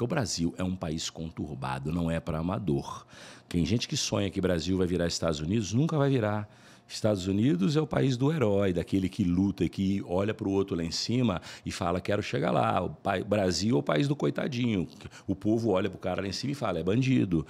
Porque o Brasil é um país conturbado, não é para amador. Tem gente que sonha que o Brasil vai virar Estados Unidos, nunca vai virar. Estados Unidos é o país do herói, daquele que luta e que olha para o outro lá em cima e fala, quero chegar lá. O Brasil é o país do coitadinho. O povo olha para o cara lá em cima e fala, é bandido.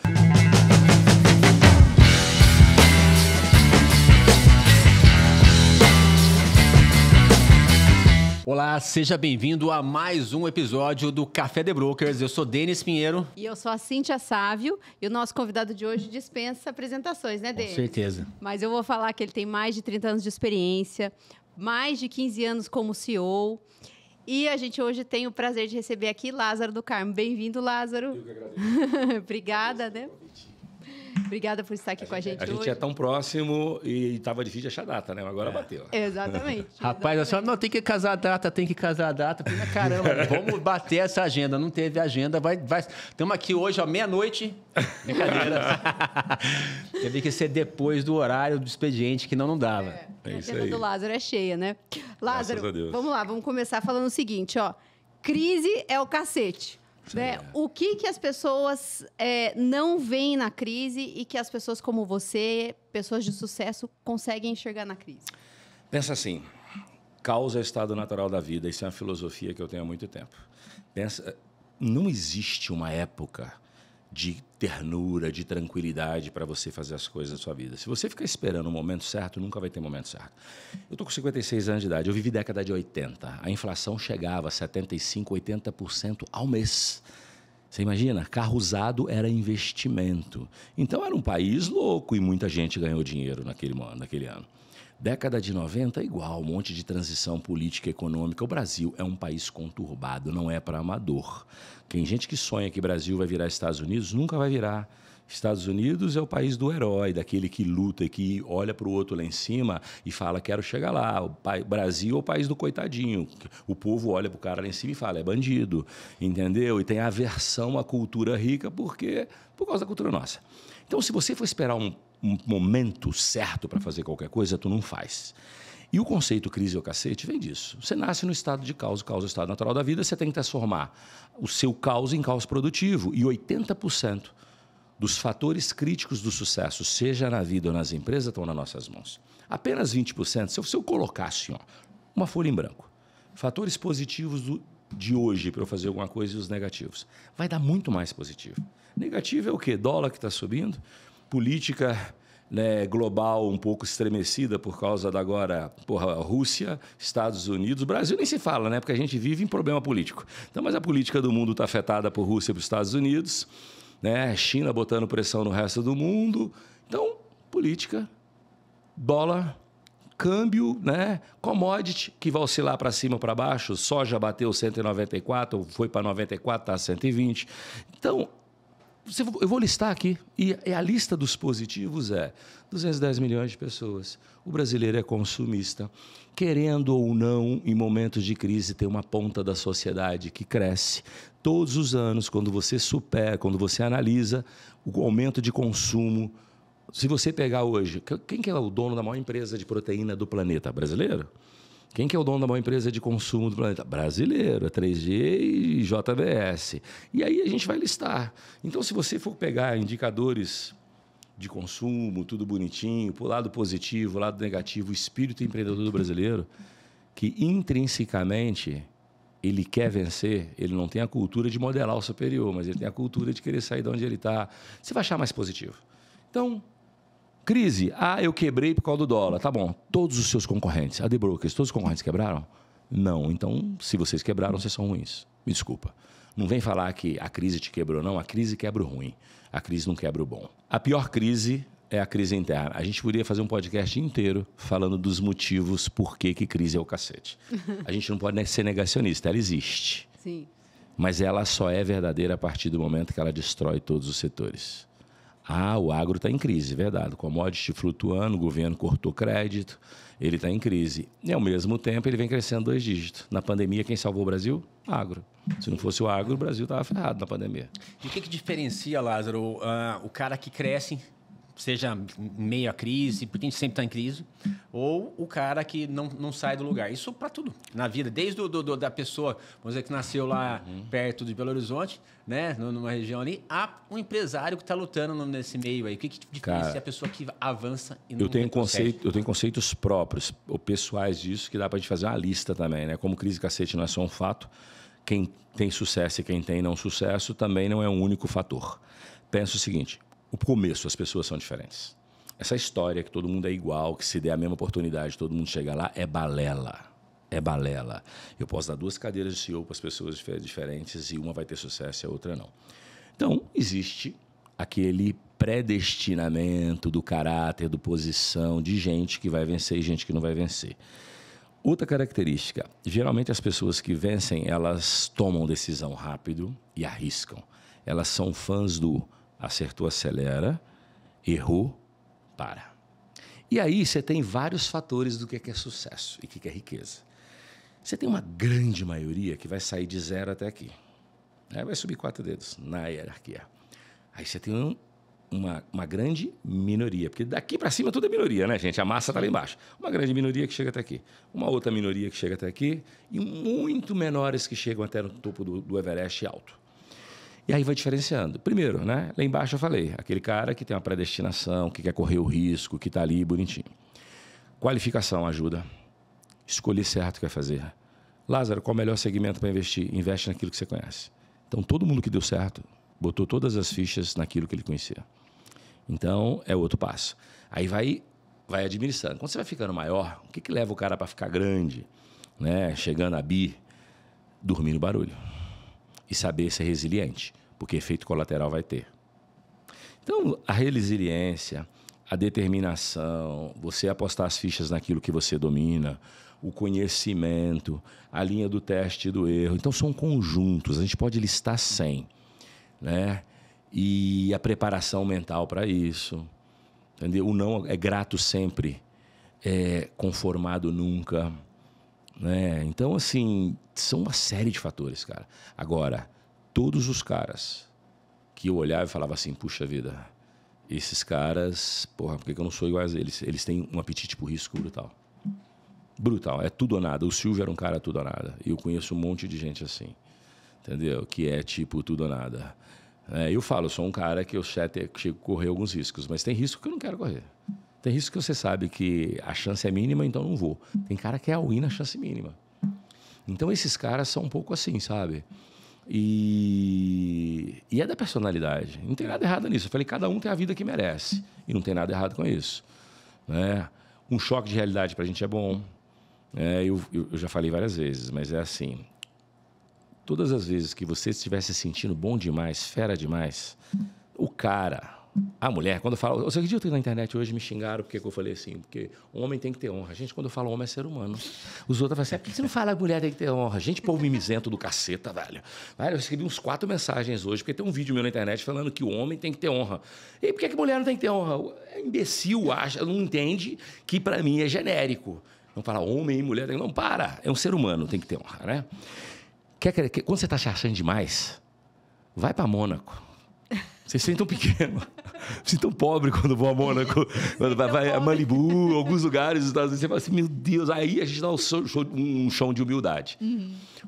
Olá, seja bem-vindo a mais um episódio do Café The Brokers. Eu sou Denis Pinheiro. E eu sou a Cíntia Sávio. E o nosso convidado de hoje dispensa apresentações, né, Denis? Com certeza. Mas eu vou falar que ele tem mais de 30 anos de experiência, mais de 15 anos como CEO. E a gente hoje tem o prazer de receber aqui Lázaro do Carmo. Bem-vindo, Lázaro. Eu que agradeço. Obrigada, né? Obrigada por estar aqui com a gente hoje. A gente é tão próximo e estava difícil de achar data, né? Agora bateu. Exatamente. Rapaz, a senhora não tem que casar a data, tem que casar a data. Caramba, vamos bater essa agenda. Não teve agenda, vai. Estamos aqui hoje, à meia-noite. Brincadeira. Teve que ser depois do horário do expediente, que não dava. A agenda do Lázaro é cheia, né? Lázaro, vamos lá, vamos começar falando o seguinte, ó. Crise é o cacete. Né? O que as pessoas não veem na crise e que as pessoas como você, pessoas de sucesso, conseguem enxergar na crise? Pensa assim, causa é estado natural da vida. Isso é uma filosofia que eu tenho há muito tempo. Pensa, não existe uma época de ternura, de tranquilidade para você fazer as coisas da sua vida. Se você ficar esperando o momento certo, nunca vai ter momento certo. Eu estou com 56 anos de idade, eu vivi década de 80. A inflação chegava a 75%, 80% ao mês. Você imagina? Carro usado era investimento. Então, era um país louco e muita gente ganhou dinheiro naquele ano. Década de 90, igual, um monte de transição política e econômica. O Brasil é um país conturbado, não é para amador. Tem gente que sonha que o Brasil vai virar Estados Unidos, nunca vai virar. Estados Unidos é o país do herói, daquele que luta e que olha para o outro lá em cima e fala, quero chegar lá. O Brasil é o país do coitadinho. O povo olha para o cara lá em cima e fala, é bandido, entendeu? E tem aversão à cultura rica por causa da cultura nossa. Então, se você for esperar um momento certo para fazer qualquer coisa, tu não faz. E o conceito crise ou cacete vem disso. Você nasce no estado de caos, o caos é o estado natural da vida, você tem que transformar o seu caos em caos produtivo. E 80% dos fatores críticos do sucesso, seja na vida ou nas empresas, estão nas nossas mãos. Apenas 20%, se eu colocasse uma folha em branco, fatores positivos de hoje para eu fazer alguma coisa e os negativos, vai dar muito mais positivo. Negativo é o quê? Dólar que está subindo, política, né, global um pouco estremecida por causa da agora, Rússia, Estados Unidos, Brasil nem se fala, né, porque a gente vive em problema político. Então, mas a política do mundo está afetada por Rússia e por Estados Unidos, né, China botando pressão no resto do mundo. Então, política, dólar, câmbio, né, commodity, que vai oscilar para cima ou para baixo, soja bateu 194, foi para 94, está 120. Então, eu vou listar aqui, e a lista dos positivos é 210 milhões de pessoas. O brasileiro é consumista. Querendo ou não, em momentos de crise, tem uma ponta da sociedade que cresce. Todos os anos, quando você analisa o aumento de consumo, se você pegar hoje, quem que é o dono da maior empresa de proteína do planeta? Brasileiro? Quem que é o dono da maior empresa de consumo do planeta? Brasileiro, é 3G e JBS. E aí a gente vai listar. Então, se você for pegar indicadores de consumo, tudo bonitinho, para o lado positivo, o lado negativo, o espírito empreendedor do brasileiro, que intrinsecamente ele quer vencer, ele não tem a cultura de modelar o superior, mas ele tem a cultura de querer sair de onde ele está. Você vai achar mais positivo. Então, crise. Eu quebrei por causa do dólar. Tá bom. Todos os seus concorrentes, a The Brokers, todos os concorrentes quebraram? Não. Então, se vocês quebraram, vocês são ruins. Me desculpa. Não vem falar que a crise te quebrou, não. A crise quebra o ruim. A crise não quebra o bom. A pior crise é a crise interna. A gente poderia fazer um podcast inteiro falando dos motivos por que crise é o cacete. A gente não pode ser negacionista. Ela existe. Sim. Mas ela só é verdadeira a partir do momento que ela destrói todos os setores. O agro está em crise, verdade. Commodity flutuando, o governo cortou crédito, ele está em crise. E, ao mesmo tempo, ele vem crescendo 2 dígitos. Na pandemia, quem salvou o Brasil? Agro. Se não fosse o agro, o Brasil estava ferrado na pandemia. E o que diferencia, Lázaro, o cara que cresce seja meio à crise, porque a gente sempre está em crise, ou o cara que não sai do lugar. Isso para tudo na vida, desde da pessoa, vamos dizer, que nasceu lá perto de Belo Horizonte, né, numa região ali, a um empresário que está lutando nesse meio aí. O que diferencia a pessoa que avança e não retrocede? Eu tenho conceitos próprios ou pessoais disso que dá para a gente fazer uma lista também, né? Como crise cacete não é só um fato, quem tem sucesso e quem tem não sucesso também não é um único fator. Pensa o seguinte, o começo, as pessoas são diferentes. Essa história que todo mundo é igual, que se der a mesma oportunidade, todo mundo chega lá, é balela. É balela. Eu posso dar 2 cadeiras de CEO para as pessoas diferentes e uma vai ter sucesso e a outra não. Então, existe aquele predestinamento do caráter, do posição, de gente que vai vencer e gente que não vai vencer. Outra característica, geralmente as pessoas que vencem, elas tomam decisão rápido e arriscam. Elas são fãs do acertou, acelera, errou, para. E aí você tem vários fatores do que é sucesso e o que é riqueza. Você tem uma grande maioria que vai sair de 0 até aqui. Vai subir 4 dedos na hierarquia. Aí você tem uma grande minoria, porque daqui para cima tudo é minoria, né, gente? A massa está lá embaixo. Uma grande minoria que chega até aqui. Uma outra minoria que chega até aqui e muito menores que chegam até no topo do Everest alto. E aí vai diferenciando. Primeiro, né? Lá embaixo eu falei, aquele cara que tem uma predestinação, que quer correr o risco, que está ali bonitinho. Qualificação ajuda. Escolher certo o que vai fazer. Lázaro, qual é o melhor segmento para investir? Investe naquilo que você conhece. Então, todo mundo que deu certo, botou todas as fichas naquilo que ele conhecia. Então, é outro passo. Aí vai administrando. Quando você vai ficando maior, o que leva o cara para ficar grande? Né? Chegando a bi, dormir no barulho. E saber ser resiliente, porque efeito colateral vai ter. Então, a resiliência, a determinação, você apostar as fichas naquilo que você domina, o conhecimento, a linha do teste e do erro. Então, são conjuntos, a gente pode listar 100, né? E a preparação mental para isso, entendeu? O não é grato sempre, é conformado nunca, né? Então, assim, são uma série de fatores, cara. Agora, todos os caras que eu olhava e falava assim, puxa vida, esses caras, porra, por que eu não sou igual a eles? Eles têm um apetite por risco brutal. Brutal, é tudo ou nada. O Silvio era um cara tudo ou nada. E eu conheço um monte de gente assim, entendeu? Que é tipo tudo ou nada. Eu falo, eu sou um cara que eu chego a correr alguns riscos, mas tem risco que eu não quero correr. Tem risco que você sabe que a chance é mínima, então não vou. Tem cara que é all-in na chance mínima. Então, esses caras são um pouco assim, sabe? E é da personalidade. Não tem nada errado nisso. Eu falei, cada um tem a vida que merece. E não tem nada errado com isso. Né? Um choque de realidade para a gente é bom. Eu já falei várias vezes, mas é assim. Todas as vezes que você estiver se sentindo bom demais, fera demais, o cara... A mulher, quando eu falo... Você acredita que na internet hoje me xingaram porque eu falei assim? Porque o homem tem que ter honra. Gente, quando eu falo homem é ser humano. Os outros falam assim, por que você não fala que mulher tem que ter honra? Gente, povo mimizento do caceta, velho. Eu recebi uns 4 mensagens hoje, porque tem um vídeo meu na internet falando que o homem tem que ter honra. E por que a mulher não tem que ter honra? É imbecil, acha, não entende que para mim é genérico. Não fala homem e mulher. Não, para. É um ser humano, tem que ter honra, né? Quando você está se achando demais, vai para Mônaco. Vocês sentem tão pequeno, vocês tão pobre quando vão a Mônaco, quando vai a Malibu, alguns lugares dos Estados Unidos, você fala assim, meu Deus, aí a gente dá um chão de humildade.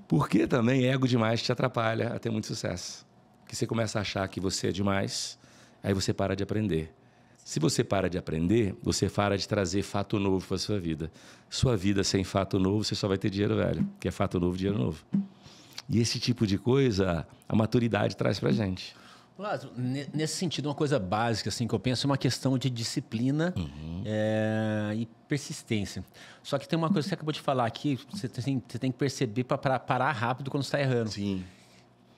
Porque também ego demais te atrapalha a ter muito sucesso. Porque você começa a achar que você é demais, aí você para de aprender. Se você para de aprender, você para de trazer fato novo para a sua vida. Sua vida sem fato novo, você só vai ter dinheiro velho, que é fato novo, dinheiro novo. E esse tipo de coisa, a maturidade traz para a gente. Lázaro, nesse sentido, uma coisa básica assim, que eu penso é uma questão de disciplina e persistência. Só que tem uma coisa que você acabou de falar aqui, você tem que perceber para parar rápido quando você está errando. Sim.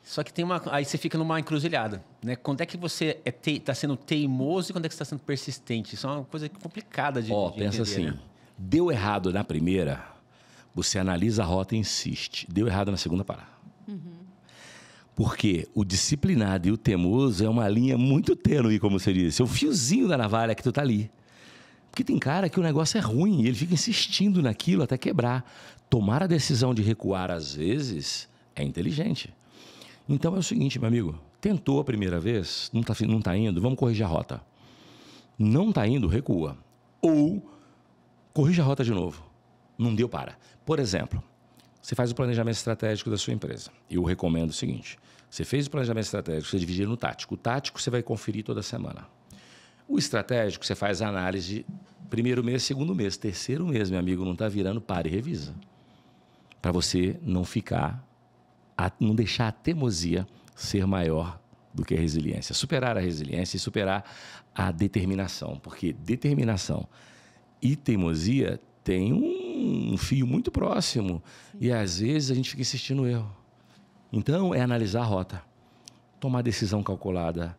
Só que aí você fica numa encruzilhada, né? Quando é que você está sendo teimoso e quando é que você está sendo persistente? Isso é uma coisa complicada de pensa entender, assim, né? Deu errado na primeira, você analisa a rota e insiste. Deu errado na segunda, para. Porque o disciplinado e o teimoso é uma linha muito tênue, como você disse. É o fiozinho da navalha que tu tá ali. Porque tem cara que o negócio é ruim e ele fica insistindo naquilo até quebrar. Tomar a decisão de recuar, às vezes, é inteligente. Então é o seguinte, meu amigo. Tentou a primeira vez, não tá indo, vamos corrigir a rota. Não está indo, recua. Ou corrija a rota de novo. Não deu, para. Por exemplo, você faz o planejamento estratégico da sua empresa. Eu recomendo o seguinte: você fez o planejamento estratégico, você divide no tático. O tático você vai conferir toda semana. O estratégico você faz a análise primeiro mês, segundo mês, terceiro mês, meu amigo, não está virando, para e revisa. Para você não não deixar a teimosia ser maior do que a resiliência. Superar a resiliência e superar a determinação. Porque determinação e teimosia tem um fio muito próximo. E, às vezes, a gente fica insistindo no erro. Então, é analisar a rota. Tomar decisão calculada.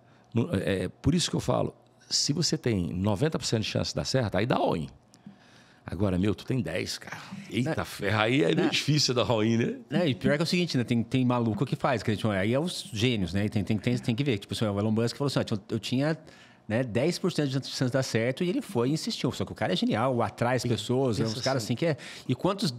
Por isso que eu falo, se você tem 90% de chance de dar certo, aí dá all-in. Agora, tu tem 10, cara. Eita ferro, aí é meio difícil dar all-in, né? E pior que é o seguinte, né? Tem maluco que faz, aí é os gênios, né? Tem que ver. Tipo, o Elon Musk falou assim, eu tinha... Né, 10% de chance de dar certo e ele foi e insistiu. Só que o cara é genial, atrai as pessoas, os caras assim que é... E quantos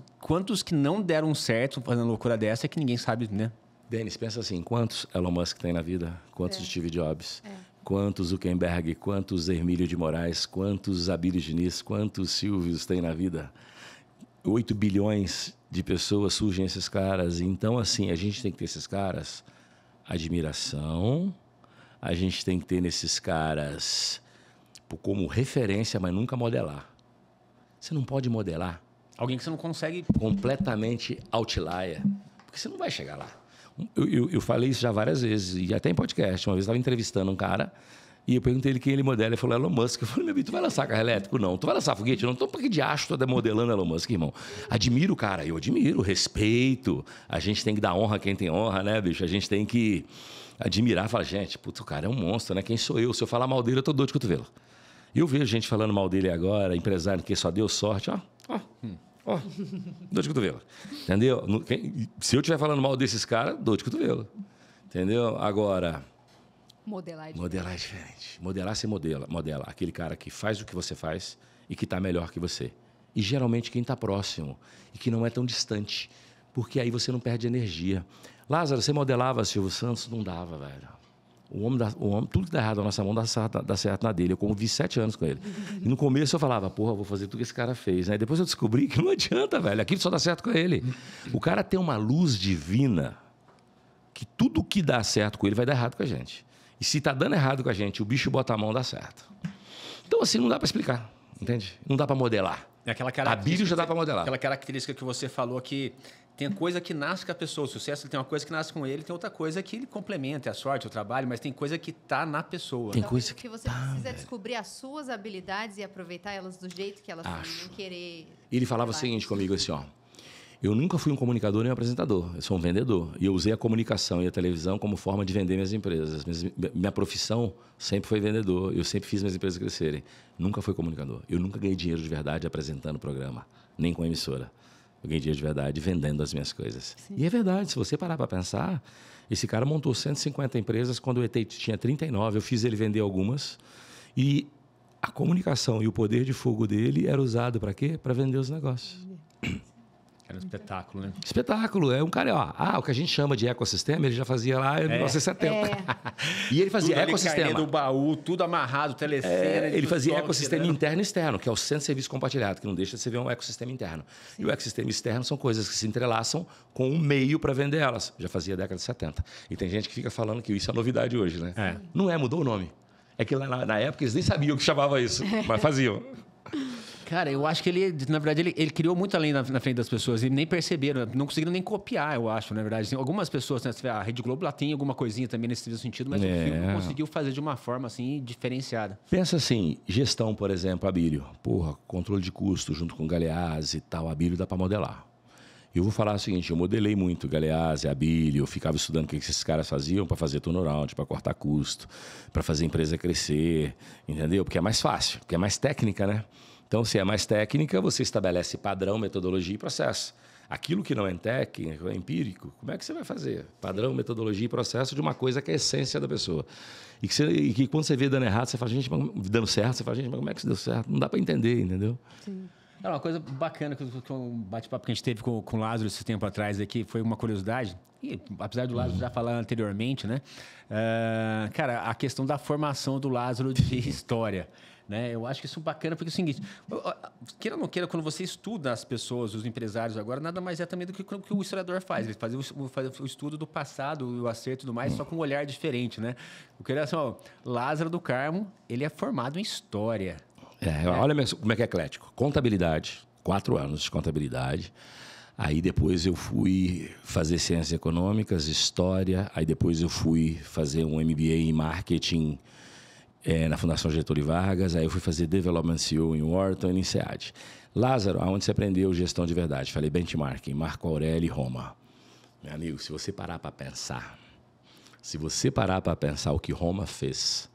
que não deram certo fazendo loucura dessa é que ninguém sabe, né? Denis, pensa assim, quantos Elon Musk tem na vida? Quantos Steve Jobs? Quantos Zuckerberg? Quantos Hermílio de Moraes? Quantos Abílio Diniz? Quantos Silvios tem na vida? 8 bilhões de pessoas surgem esses caras. Então, assim, a gente tem que ter esses caras admiração... A gente tem que ter nesses caras como referência, mas nunca modelar. Você não pode modelar. Alguém que você não consegue... Completamente outlier. Porque você não vai chegar lá. Eu falei isso já várias vezes, e até em podcast. Uma vez eu estava entrevistando um cara, e eu perguntei ele quem ele modela. Ele falou, Elon Musk. Eu falei, meu filho, tu vai lançar carro elétrico? Não. Tu vai lançar foguete? Não. Então, por que de acho tu tá modelando Elon Musk, irmão? Admiro o cara. Eu admiro, respeito. A gente tem que dar honra a quem tem honra, né, bicho? A gente tem que... admirar, falar, gente, putz, o cara é um monstro, né? Quem sou eu? Se eu falar mal dele, eu tô dor de cotovelo. E eu vejo gente falando mal dele agora, empresário que só deu sorte, dor de cotovelo. Entendeu? Se eu estiver falando mal desses caras, dor de cotovelo. Entendeu? Agora... Modelar é diferente. Modelar, você modela. Aquele cara que faz o que você faz e que está melhor que você. E, geralmente, quem está próximo e que não é tão distante. Porque aí você não perde energia. Lázaro, você modelava Silvio Santos? Não dava, velho. O homem, tudo que dá errado na nossa mão dá certo na dele. Eu convivi 7 anos com ele. E no começo eu falava, porra, vou fazer tudo que esse cara fez. Né? Depois eu descobri que não adianta, velho. Aquilo só dá certo com ele. O cara tem uma luz divina que tudo que dá certo com ele vai dar errado com a gente. E se tá dando errado com a gente, o bicho bota a mão, dá certo. Então, assim, não dá para explicar, entende? Não dá para modelar. A Bíblia já dá para modelar. Aquela característica que você falou que tem coisa que nasce com a pessoa. O sucesso tem uma coisa que nasce com ele, tem outra coisa que ele complementa, é a sorte, o trabalho, mas tem coisa que tá na pessoa. Tem coisa que você precisa descobrir as suas habilidades e aproveitar elas do jeito que elas são, não querer... Ele falava o seguinte comigo, assim, eu nunca fui um comunicador nem um apresentador, eu sou um vendedor. E eu usei a comunicação e a televisão como forma de vender minhas empresas. Minha profissão sempre foi vendedor, eu sempre fiz minhas empresas crescerem. Nunca fui comunicador. Eu nunca ganhei dinheiro de verdade apresentando o programa, nem com a emissora. Eu ganhei dinheiro de verdade vendendo as minhas coisas. Sim. E é verdade, se você parar para pensar, esse cara montou 150 empresas, quando o ET tinha 39, eu fiz ele vender algumas. E a comunicação e o poder de fogo dele era usado para quê? Para vender os negócios. Era um espetáculo, né? Espetáculo. É um cara, o que a gente chama de ecossistema, ele já fazia lá em 1970. E ele fazia tudo ecossistema. Do baú, tudo amarrado, telecena. Ele fazia ecossistema interno e externo, que é o centro de serviço compartilhado, que não deixa de você ver um ecossistema interno. Sim. E o ecossistema externo são coisas que se entrelaçam com um meio para vender elas. Já fazia década de 70. E tem gente que fica falando que isso é novidade hoje, né? Não é, mudou o nome. É que lá na época eles nem sabiam o que chamava isso, mas faziam. Cara, eu acho que ele, na verdade, ele criou muito além na frente das pessoas e nem perceberam, não conseguiram nem copiar, eu acho, na verdade. Tem algumas pessoas, né, a Rede Globo lá tem alguma coisinha também nesse sentido, mas o filme conseguiu fazer de uma forma assim diferenciada. Pensa assim, gestão, por exemplo, Abílio. Porra, controle de custo junto com Galeazzi e tal, Abílio dá para modelar. Eu vou falar o seguinte, eu modelei muito Galeazzi, Abílio, eu ficava estudando o que esses caras faziam para fazer turnaround, para cortar custo, para fazer a empresa crescer, entendeu? Porque é mais fácil, porque é mais técnica, né? Então, se é mais técnica, você estabelece padrão, metodologia e processo. Aquilo que não é técnico, é empírico, como é que você vai fazer? Padrão, metodologia e processo de uma coisa que é a essência da pessoa. E que quando você vê dando errado, você fala, gente, dando certo, você fala, gente, mas como é que isso deu certo? Não dá para entender, entendeu? Sim. Uma coisa bacana que um bate-papo que a gente teve com o Lázaro esse tempo atrás aqui, foi uma curiosidade, e apesar do Lázaro já falar anteriormente, né? Cara, a questão da formação do Lázaro de história. né? Eu acho que isso é bacana, porque é o seguinte, queira ou não queira, quando você estuda as pessoas, os empresários agora, nada mais é também do que o que o historiador faz. Ele faz o estudo do passado, o acerto e tudo mais, só com um olhar diferente, né? Eu queria assim, ó, Lázaro do Carmo, ele é formado em história. Olha como é que é eclético. Contabilidade, 4 anos de contabilidade. Aí depois eu fui fazer ciências econômicas, história. Aí depois eu fui fazer um MBA em marketing na Fundação Getúlio Vargas. Aí eu fui fazer Development CEO em Wharton e em SEAD. Lázaro, aonde você aprendeu gestão de verdade? Falei benchmarking, Marco Aurélio e Roma. Meu amigo, se você parar para pensar o que Roma fez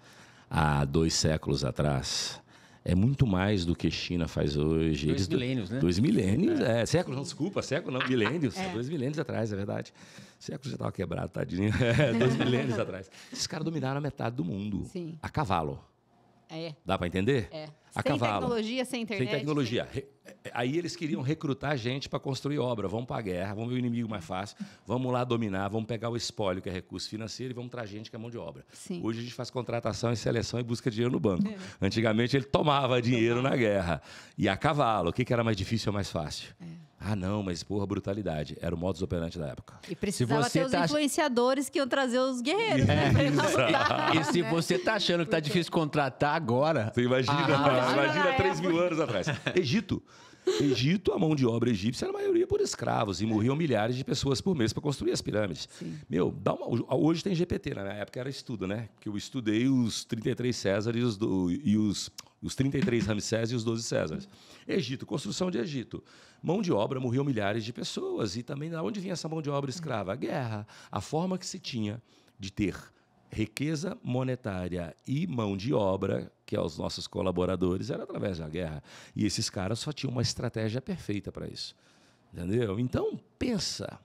há 2 séculos atrás... É muito mais do que China faz hoje. 2 milênios, né? 2 milênios, séculos, não, desculpa, século não, milênios. 2 milênios atrás, é verdade. Século já estava quebrado, tadinho. 2 milênios atrás. Esses caras dominaram a metade do mundo. Sim. A cavalo. Dá para entender? A cavalo. Tecnologia, sem internet. Sem tecnologia. Aí eles queriam recrutar gente para construir obra. Vamos para a guerra, vamos ver o inimigo mais fácil, vamos lá dominar, vamos pegar o espólio, que é recurso financeiro, e vamos trazer gente que é mão de obra. Sim. Hoje a gente faz contratação e seleção e busca dinheiro no banco. Antigamente ele tomava dinheiro na guerra. E a cavalo, o que era mais difícil ou mais fácil? Ah, não, mas porra, brutalidade. Era o modus operandi da época. E precisava ter os influenciadores que iam trazer os guerreiros, né? E se você tá achando que tá difícil contratar agora... Você imagina 3 mil anos atrás. Egito, a mão de obra egípcia era a maioria por escravos e morriam milhares de pessoas por mês para construir as pirâmides. Sim. Hoje tem GPT, na minha época era estudo, né? Porque eu estudei os 33 Césares e os 33 Ramsés e os 12 Césares. Egito, construção de Egito. Mão de obra, morriam milhares de pessoas. E também, de onde vinha essa mão de obra escrava? A guerra. A forma que se tinha de ter riqueza monetária e mão de obra, que é os nossos colaboradores, era através da guerra. E esses caras só tinham uma estratégia perfeita para isso. Entendeu? Então, pensa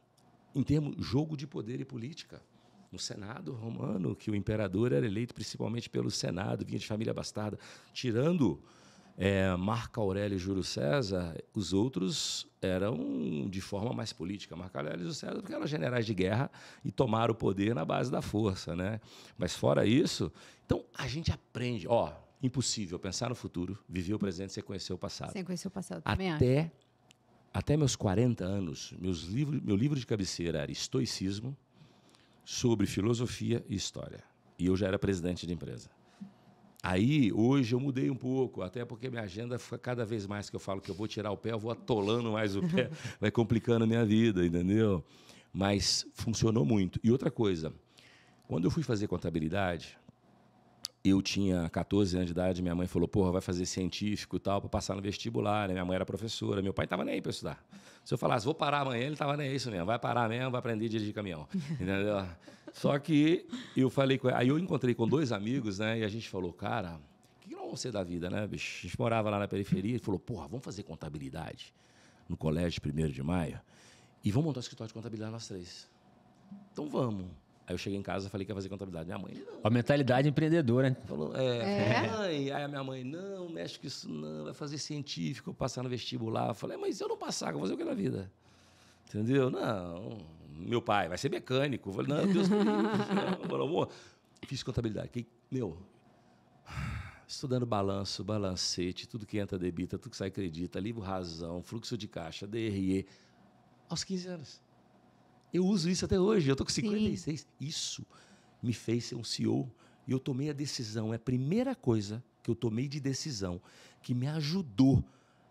em termos jogo de poder e política. No Senado romano, que o imperador era eleito principalmente pelo Senado, vinha de família bastarda, tirando Marco Aurélio e Júlio César, os outros eram de forma mais política. Marco Aurélio e Júlio César porque eram generais de guerra e tomaram o poder na base da força, né? Mas fora isso, então a gente aprende, impossível pensar no futuro, viver o presente sem conhecer o passado. Sem conhecer o passado, também até meus 40 anos, meu livro de cabeceira era Estoicismo, sobre filosofia e história. E eu já era presidente de empresa. Aí, hoje, eu mudei um pouco, até porque minha agenda, cada vez mais que eu falo que eu vou tirar o pé, eu vou atolando mais o pé, vai complicando a minha vida, entendeu? Mas funcionou muito. E outra coisa, quando eu fui fazer contabilidade, eu tinha 14 anos de idade, minha mãe falou, porra, vai fazer científico e tal, para passar no vestibular, né? Minha mãe era professora, meu pai estava nem aí para estudar. Se eu falasse, vou parar amanhã, ele estava nem aí, isso mesmo, vai parar mesmo, vai aprender a dirigir caminhão, entendeu? Só que eu falei com ele, aí eu encontrei com 2 amigos, né? E a gente falou, cara, o que nós vamos ser da vida, né, bicho? A gente morava lá na periferia, ele falou, porra, vamos fazer contabilidade no colégio 1º de maio e vamos montar um escritório de contabilidade nós 3. Então vamos. Aí eu cheguei em casa e falei que ia fazer contabilidade. Minha mãe, não. A mentalidade empreendedora, né? Falou, mãe. Aí a minha mãe, não, mexe com isso não, vai fazer científico, passar no vestibular. Eu falei, mas se eu não passar, eu vou fazer o que na vida? Entendeu? Não, meu pai vai ser mecânico. Eu falei, não, Deus me livre. Fiz contabilidade. Estudando balanço, balancete, tudo que entra debita, tudo que sai acredita, livro razão, fluxo de caixa, DRE, aos 15 anos. Eu uso isso até hoje, eu estou com 56. Sim. Isso me fez ser um CEO. E eu tomei a decisão, é a primeira coisa que eu tomei de decisão que me ajudou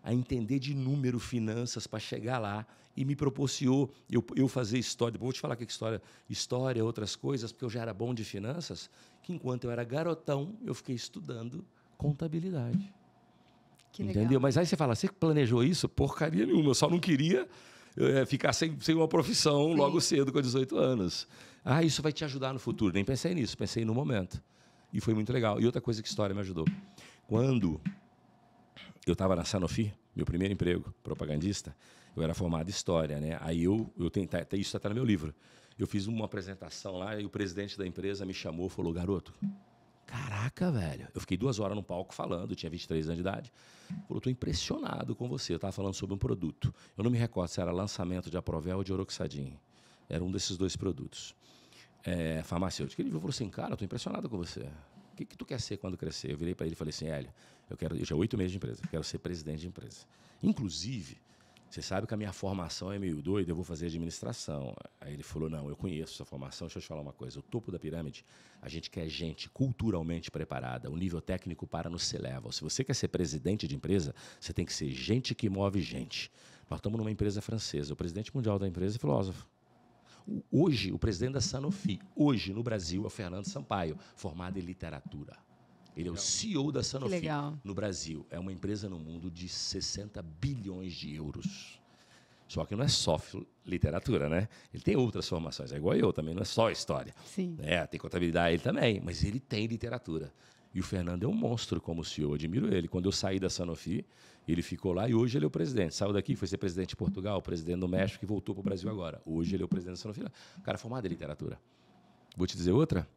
a entender de número, finanças, para chegar lá e me proporcionou eu fazer história. Depois vou te falar o que é história, outras coisas, porque eu já era bom de finanças, que enquanto eu era garotão, eu fiquei estudando contabilidade. Que legal. Entendeu? Mas aí você fala, você planejou isso? Porcaria nenhuma, eu só não queria ficar sem uma profissão logo cedo, com 18 anos. Isso vai te ajudar no futuro. Nem pensei nisso, pensei no momento. E foi muito legal. E outra coisa que a história me ajudou. Quando eu estava na Sanofi, meu primeiro emprego, propagandista, eu era formado em História, né? Aí eu tentei, isso está no meu livro. Eu fiz uma apresentação lá e o presidente da empresa me chamou e falou, garoto, caraca, velho. Eu fiquei 2 horas no palco falando, tinha 23 anos de idade. Falou, estou impressionado com você. Eu estava falando sobre um produto. Eu não me recordo se era lançamento de Aprovel ou de Oroxadin. Era um desses 2 produtos. Farmacêutico. Ele falou assim, cara, eu estou impressionado com você. O que tu quer ser quando crescer? Eu virei para ele e falei assim, Hélio, eu já 8 meses de empresa, eu quero ser presidente de empresa. Inclusive, você sabe que a minha formação é meio doida, eu vou fazer administração. Aí ele falou, não, eu conheço essa formação, deixa eu te falar uma coisa. O topo da pirâmide, a gente quer gente culturalmente preparada. O nível técnico para no C-level. Se você quer ser presidente de empresa, você tem que ser gente que move gente. Nós estamos numa empresa francesa. O presidente mundial da empresa é filósofo. Hoje, o presidente da Sanofi, hoje no Brasil, é o Fernando Sampaio, formado em literatura. Ele é o CEO da Sanofi no Brasil. É uma empresa no mundo de 60 bilhões de euros. Só que não é só literatura, né? Ele tem outras formações, é igual eu também, não é só história. Sim. Tem contabilidade, ele também, mas ele tem literatura. E o Fernando é um monstro como CEO, eu admiro ele. Quando eu saí da Sanofi, ele ficou lá e hoje ele é o presidente. Saiu daqui, foi ser presidente de Portugal, presidente do México e voltou para o Brasil agora. Hoje ele é o presidente da Sanofi. O cara é formado em literatura. Vou te dizer outra?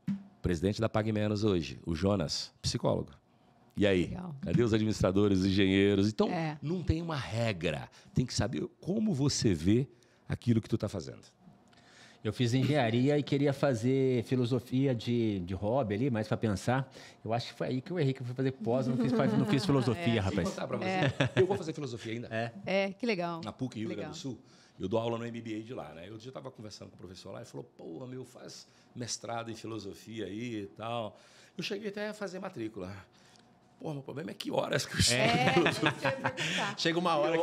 Presidente da Pague Menos hoje, o Jonas, psicólogo. E aí? Legal. Cadê os administradores, os engenheiros? Então, não tem uma regra. Tem que saber como você vê aquilo que tu está fazendo. Eu fiz engenharia e queria fazer filosofia de hobby ali, mais para pensar. Eu acho que foi aí que eu errei, que eu fui fazer pós, não fiz filosofia, rapaz. Vou contar para você. Eu vou fazer filosofia ainda. Que legal. Na PUC, Rio Grande do Sul. Eu dou aula no MBA de lá, né? Eu já estava conversando com o professor lá e falou, pô, meu, faz mestrado em filosofia aí e tal. Eu cheguei até a fazer matrícula. Pô, meu problema é que horas que eu estudo filosofia. Chega uma hora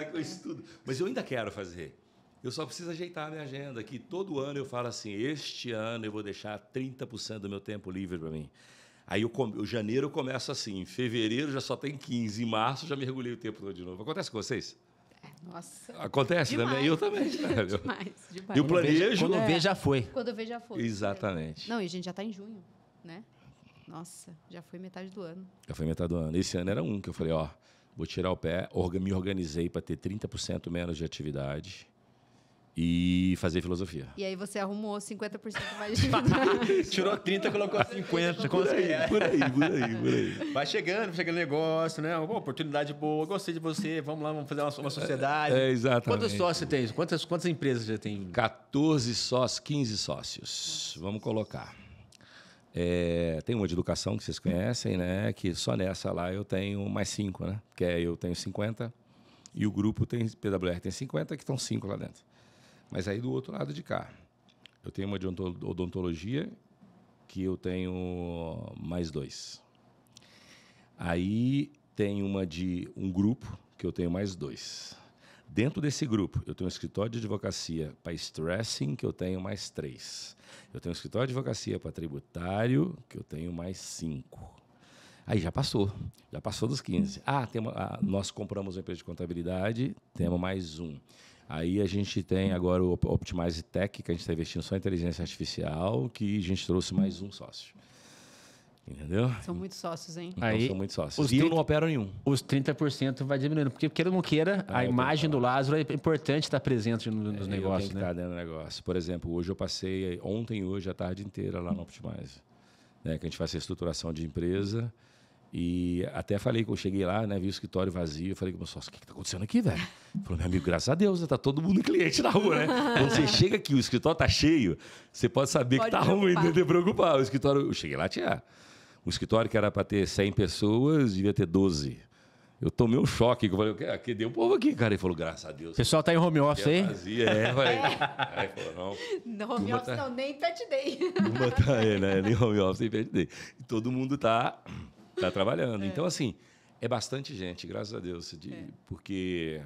que eu estudo. Mas eu ainda quero fazer. Eu só preciso ajeitar a minha agenda, que todo ano eu falo assim, este ano eu vou deixar 30% do meu tempo livre para mim. Aí, janeiro eu começo assim, em fevereiro já só tem 15, em março já mergulhei o tempo todo de novo. Acontece com vocês? Nossa. Acontece demais. também? Eu também. Demais. Eu planejo. Quando vê, já foi. Quando vê, já foi. Exatamente. Não, e a gente já está em junho, né? Nossa, já foi metade do ano. Já foi metade do ano. Esse ano era que eu falei, vou tirar o pé, me organizei para ter 30% menos de atividade e fazer filosofia. E aí você arrumou 50% mais de atividade. Tirou 30, colocou 50. Por aí. Vai chegando negócio, né? Uma oportunidade boa, gostei de você, vamos lá, vamos fazer uma sociedade. Exatamente. Quantos sócios você tem? Quantas empresas você tem? 14 sócios, 15 sócios. Vamos colocar. Tem uma de educação que vocês conhecem, né? Que só nessa lá eu tenho mais 5, né? Que eu tenho 50 e o grupo PWR tem 50, que estão 5 lá dentro. Mas aí do outro lado de cá, eu tenho uma de odontologia que eu tenho mais 2. Aí tem uma de um grupo que eu tenho mais 2. Dentro desse grupo, eu tenho um escritório de advocacia para stressing, que eu tenho mais 3. Eu tenho um escritório de advocacia para tributário, que eu tenho mais 5. Aí já passou dos 15. Nós compramos uma empresa de contabilidade, temos mais 1. Aí a gente tem agora o Optimize Tech, que a gente está investindo só em inteligência artificial, que a gente trouxe mais 1 sócio. Entendeu? São muitos sócios, hein? Então, são muitos sócios. E eu não opero nenhum. Os 30% vai diminuindo. Porque, queira ou não queira, a imagem do Lázaro é importante estar presente nos negócios. Tem que estar dentro do negócio. Por exemplo, hoje eu passei, ontem e hoje, a tarde inteira lá no Optimize. Né, que a gente faz a estruturação de empresa. E até falei que eu cheguei lá, né, vi o escritório vazio. Eu falei com o meu sócio, o que está acontecendo aqui, velho? Ele falou, meu amigo, graças a Deus, está todo mundo cliente na rua, né? Quando você chega aqui, o escritório está cheio, você pode saber que está ruim, não tem que preocupar. O escritório, eu cheguei lá, tinha... Um escritório que era para ter 100 pessoas, devia ter 12. Eu tomei um choque, que eu falei, cadê o povo aqui, cara? Ele falou, graças a Deus. O pessoal está em home office aí? Aí falou, não. Home office não, nem pet day. Não botar né? Nem home office, nem pet day. E todo mundo está trabalhando. Então, assim, é bastante gente, graças a Deus. Porque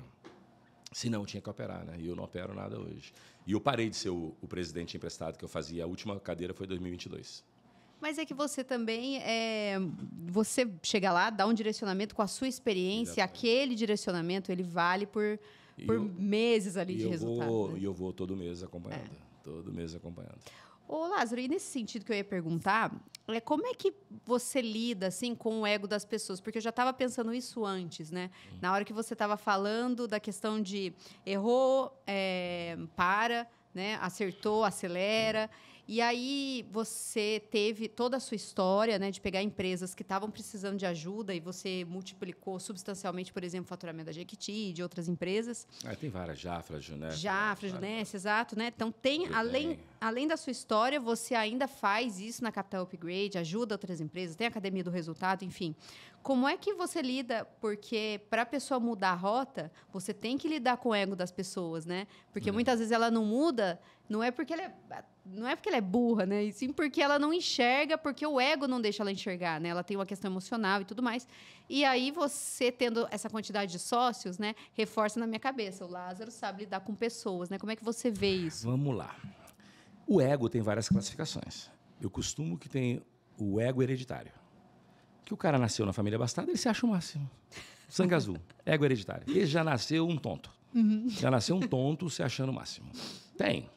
senão eu tinha que operar, né? E eu não opero nada hoje. E eu parei de ser o presidente emprestado que eu fazia. A última cadeira foi em 2022. Mas é que você também, você chega lá, dá um direcionamento com a sua experiência, exatamente. Aquele direcionamento, ele vale por meses ali de resultado. E eu vou todo mês acompanhando, todo mês acompanhando. Ô, Lázaro, e nesse sentido que eu ia perguntar, como é que você lida assim, com o ego das pessoas? Porque eu já estava pensando isso antes, né? Na hora que você estava falando da questão de errou, para, né? Acertou, acelera. E aí você teve toda a sua história, né, de pegar empresas que estavam precisando de ajuda e você multiplicou substancialmente, por exemplo, o faturamento da Jequiti e de outras empresas. Tem várias, Jafra, Junesse. Jafra, Junesse, exato, né? Então, além da sua história, você ainda faz isso na Capital Upgrade, ajuda outras empresas, tem a Academia do Resultado, enfim. Como é que você lida? Porque para a pessoa mudar a rota, você tem que lidar com o ego das pessoas, né? Porque muitas vezes ela não muda, não é porque ela é burra, né? E sim porque ela não enxerga, porque o ego não deixa ela enxergar, né? Ela tem uma questão emocional e tudo mais. E aí você tendo essa quantidade de sócios, né, reforça na minha cabeça. O Lázaro sabe lidar com pessoas, né? Como é que você vê isso? Vamos lá. O ego tem várias classificações. Eu costumo que tem o ego hereditário. Que o cara nasceu na família abastada, ele se acha o máximo. Sangue azul, ego hereditário. Ele já nasceu um tonto. Já nasceu um tonto se achando o máximo. Tem.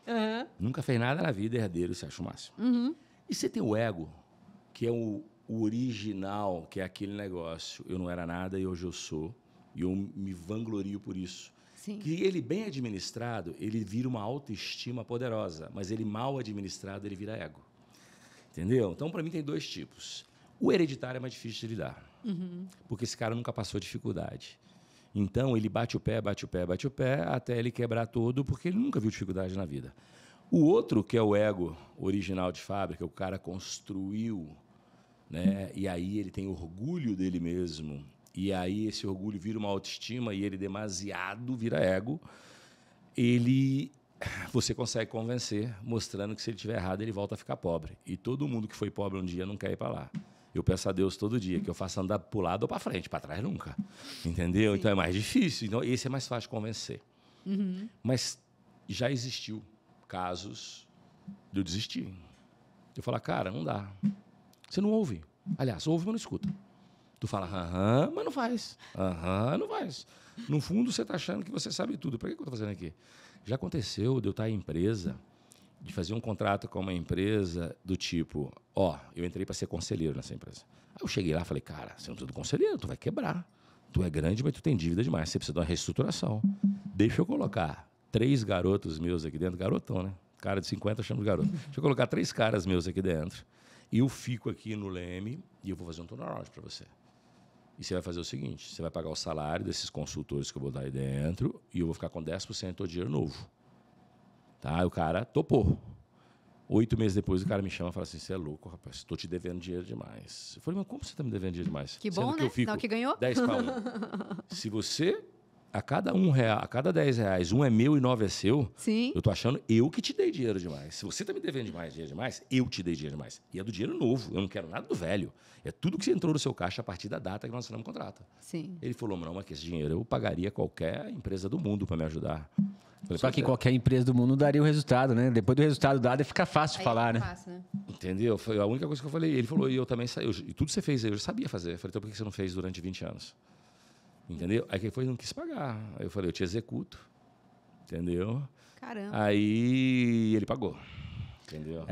Nunca fez nada na vida, herdeiro se acha o máximo. E você tem o ego, que é o original, que é aquele negócio. Eu não era nada e hoje eu sou. E eu me vanglorio por isso. Sim. Que ele bem administrado, ele vira uma autoestima poderosa. Mas ele mal administrado, ele vira ego. Entendeu? Então, para mim, tem dois tipos. O hereditário é mais difícil de lidar, porque esse cara nunca passou dificuldade. Então, ele bate o pé, até ele quebrar todo, porque ele nunca viu dificuldade na vida. O outro, que é o ego original de fábrica, o cara construiu, né? E aí ele tem orgulho dele mesmo, e aí esse orgulho vira uma autoestima, e ele demasiado vira ego, você consegue convencer, mostrando que se ele estiver errado, ele volta a ficar pobre. E todo mundo que foi pobre um dia não quer ir para lá. Eu peço a Deus todo dia que eu faça andar para o lado ou para frente, para trás nunca. Entendeu? Sim. Então é mais difícil. Então esse é mais fácil de convencer. Mas já existiu casos de eu desistir. Eu falar, cara, não dá. Você não ouve. Aliás, ouve, mas não escuta. Tu fala, aham, mas não faz. Aham, não faz. No fundo, você está achando que você sabe tudo. Para que eu estou fazendo aqui? Já aconteceu de eu estar em empresa, de fazer um contrato com uma empresa do tipo, eu entrei para ser conselheiro nessa empresa. Aí eu cheguei lá e falei, cara, você não precisa do conselheiro, tu vai quebrar. Tu é grande, mas tu tem dívida demais, você precisa de uma reestruturação. Deixa eu colocar 3 garotos meus aqui dentro, garotão, né? Cara de 50 chama de garoto. Deixa eu colocar 3 caras meus aqui dentro, e eu fico aqui no Leme, e eu vou fazer um turnaround para você. E você vai fazer o seguinte, você vai pagar o salário desses consultores que eu vou dar aí dentro, e eu vou ficar com 10% do dinheiro novo. Tá? O cara topou. 8 meses depois, o cara me chama e fala assim, você é louco, rapaz, estou te devendo dinheiro demais. Eu falei, mas como você está me devendo dinheiro demais? Que bom, Sendo né? Que eu fico não, que ganhou. 10 para 1. Se você, a cada R$1, a cada R$10, 1 é meu e 9 é seu, Sim. eu tô achando eu que te dei dinheiro demais. Se você está me devendo dinheiro demais, eu te dei dinheiro demais. E é do dinheiro novo, eu não quero nada do velho. É tudo que você entrou no seu caixa a partir da data que nós assinamos o contrato. Sim. Ele falou, não, mas que esse dinheiro eu pagaria qualquer empresa do mundo para me ajudar. Falei, só que qualquer empresa do mundo daria o resultado, né? Depois do resultado dado, fica fácil de falar, né? Fácil, né? Entendeu? Foi a única coisa que eu falei. Ele falou, e eu também e tudo que você fez, eu já sabia fazer. Eu falei, então por que você não fez durante 20 anos? Entendeu? Aí ele foi, não quis pagar. Aí eu falei, eu te executo. Entendeu? Caramba. Aí ele pagou. Entendeu?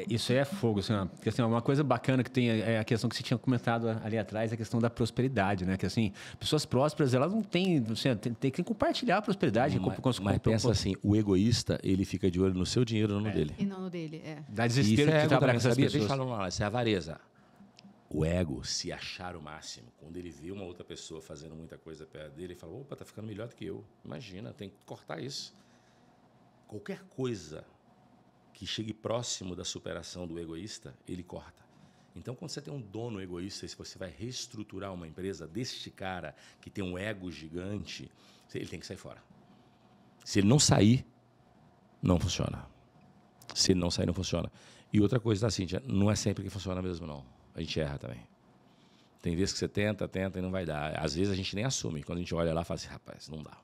Isso aí é fogo, assim, porque assim, uma coisa bacana que tem é a questão que você tinha comentado ali atrás, a questão da prosperidade, né? Que assim, pessoas prósperas, elas não têm, assim, tem que compartilhar a prosperidade. Mas pensa assim, o egoísta, ele fica de olho no seu dinheiro, não no dele. E não no dele, Dá desespero de trabalhar com essas pessoas. Eles falam lá, isso é avareza. O ego, se achar o máximo, quando ele vê uma outra pessoa fazendo muita coisa perto dele, ele fala, opa, tá ficando melhor do que eu. Imagina, tem que cortar isso. Qualquer coisa que chegue próximo da superação do egoísta, ele corta. Então, quando você tem um dono egoísta, se você vai reestruturar uma empresa deste cara que tem um ego gigante, ele tem que sair fora. Se ele não sair, não funciona. Se ele não sair, não funciona. E outra coisa, tá, Cíntia, não é sempre que funciona mesmo, não. A gente erra também. Tem vezes que você tenta e não vai dar. Às vezes a gente nem assume. Quando a gente olha lá, fala assim, rapaz, não dá.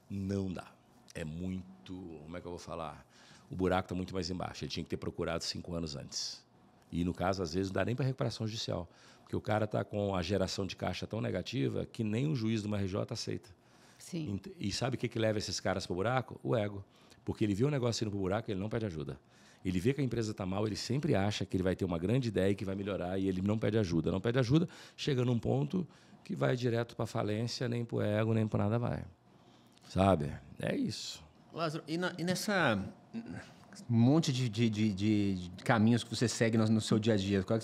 Não dá. É muito... Como é que eu vou falar? O buraco está muito mais embaixo. Ele tinha que ter procurado 5 anos antes. E, no caso, às vezes, não dá nem para recuperação judicial. Porque o cara está com a geração de caixa tão negativa que nem o juiz de uma RJ aceita. Sim. E sabe o que leva esses caras para o buraco? O ego. Porque ele vê o negócio indo para o buraco e ele não pede ajuda. Ele vê que a empresa está mal, ele sempre acha que ele vai ter uma grande ideia e que vai melhorar e ele não pede ajuda. Não pede ajuda, chega num ponto que vai direto para a falência, nem para o ego, nem para nada vai. Sabe? É isso. Lázaro, e nessa... um monte de caminhos que você segue no seu dia a dia. Quando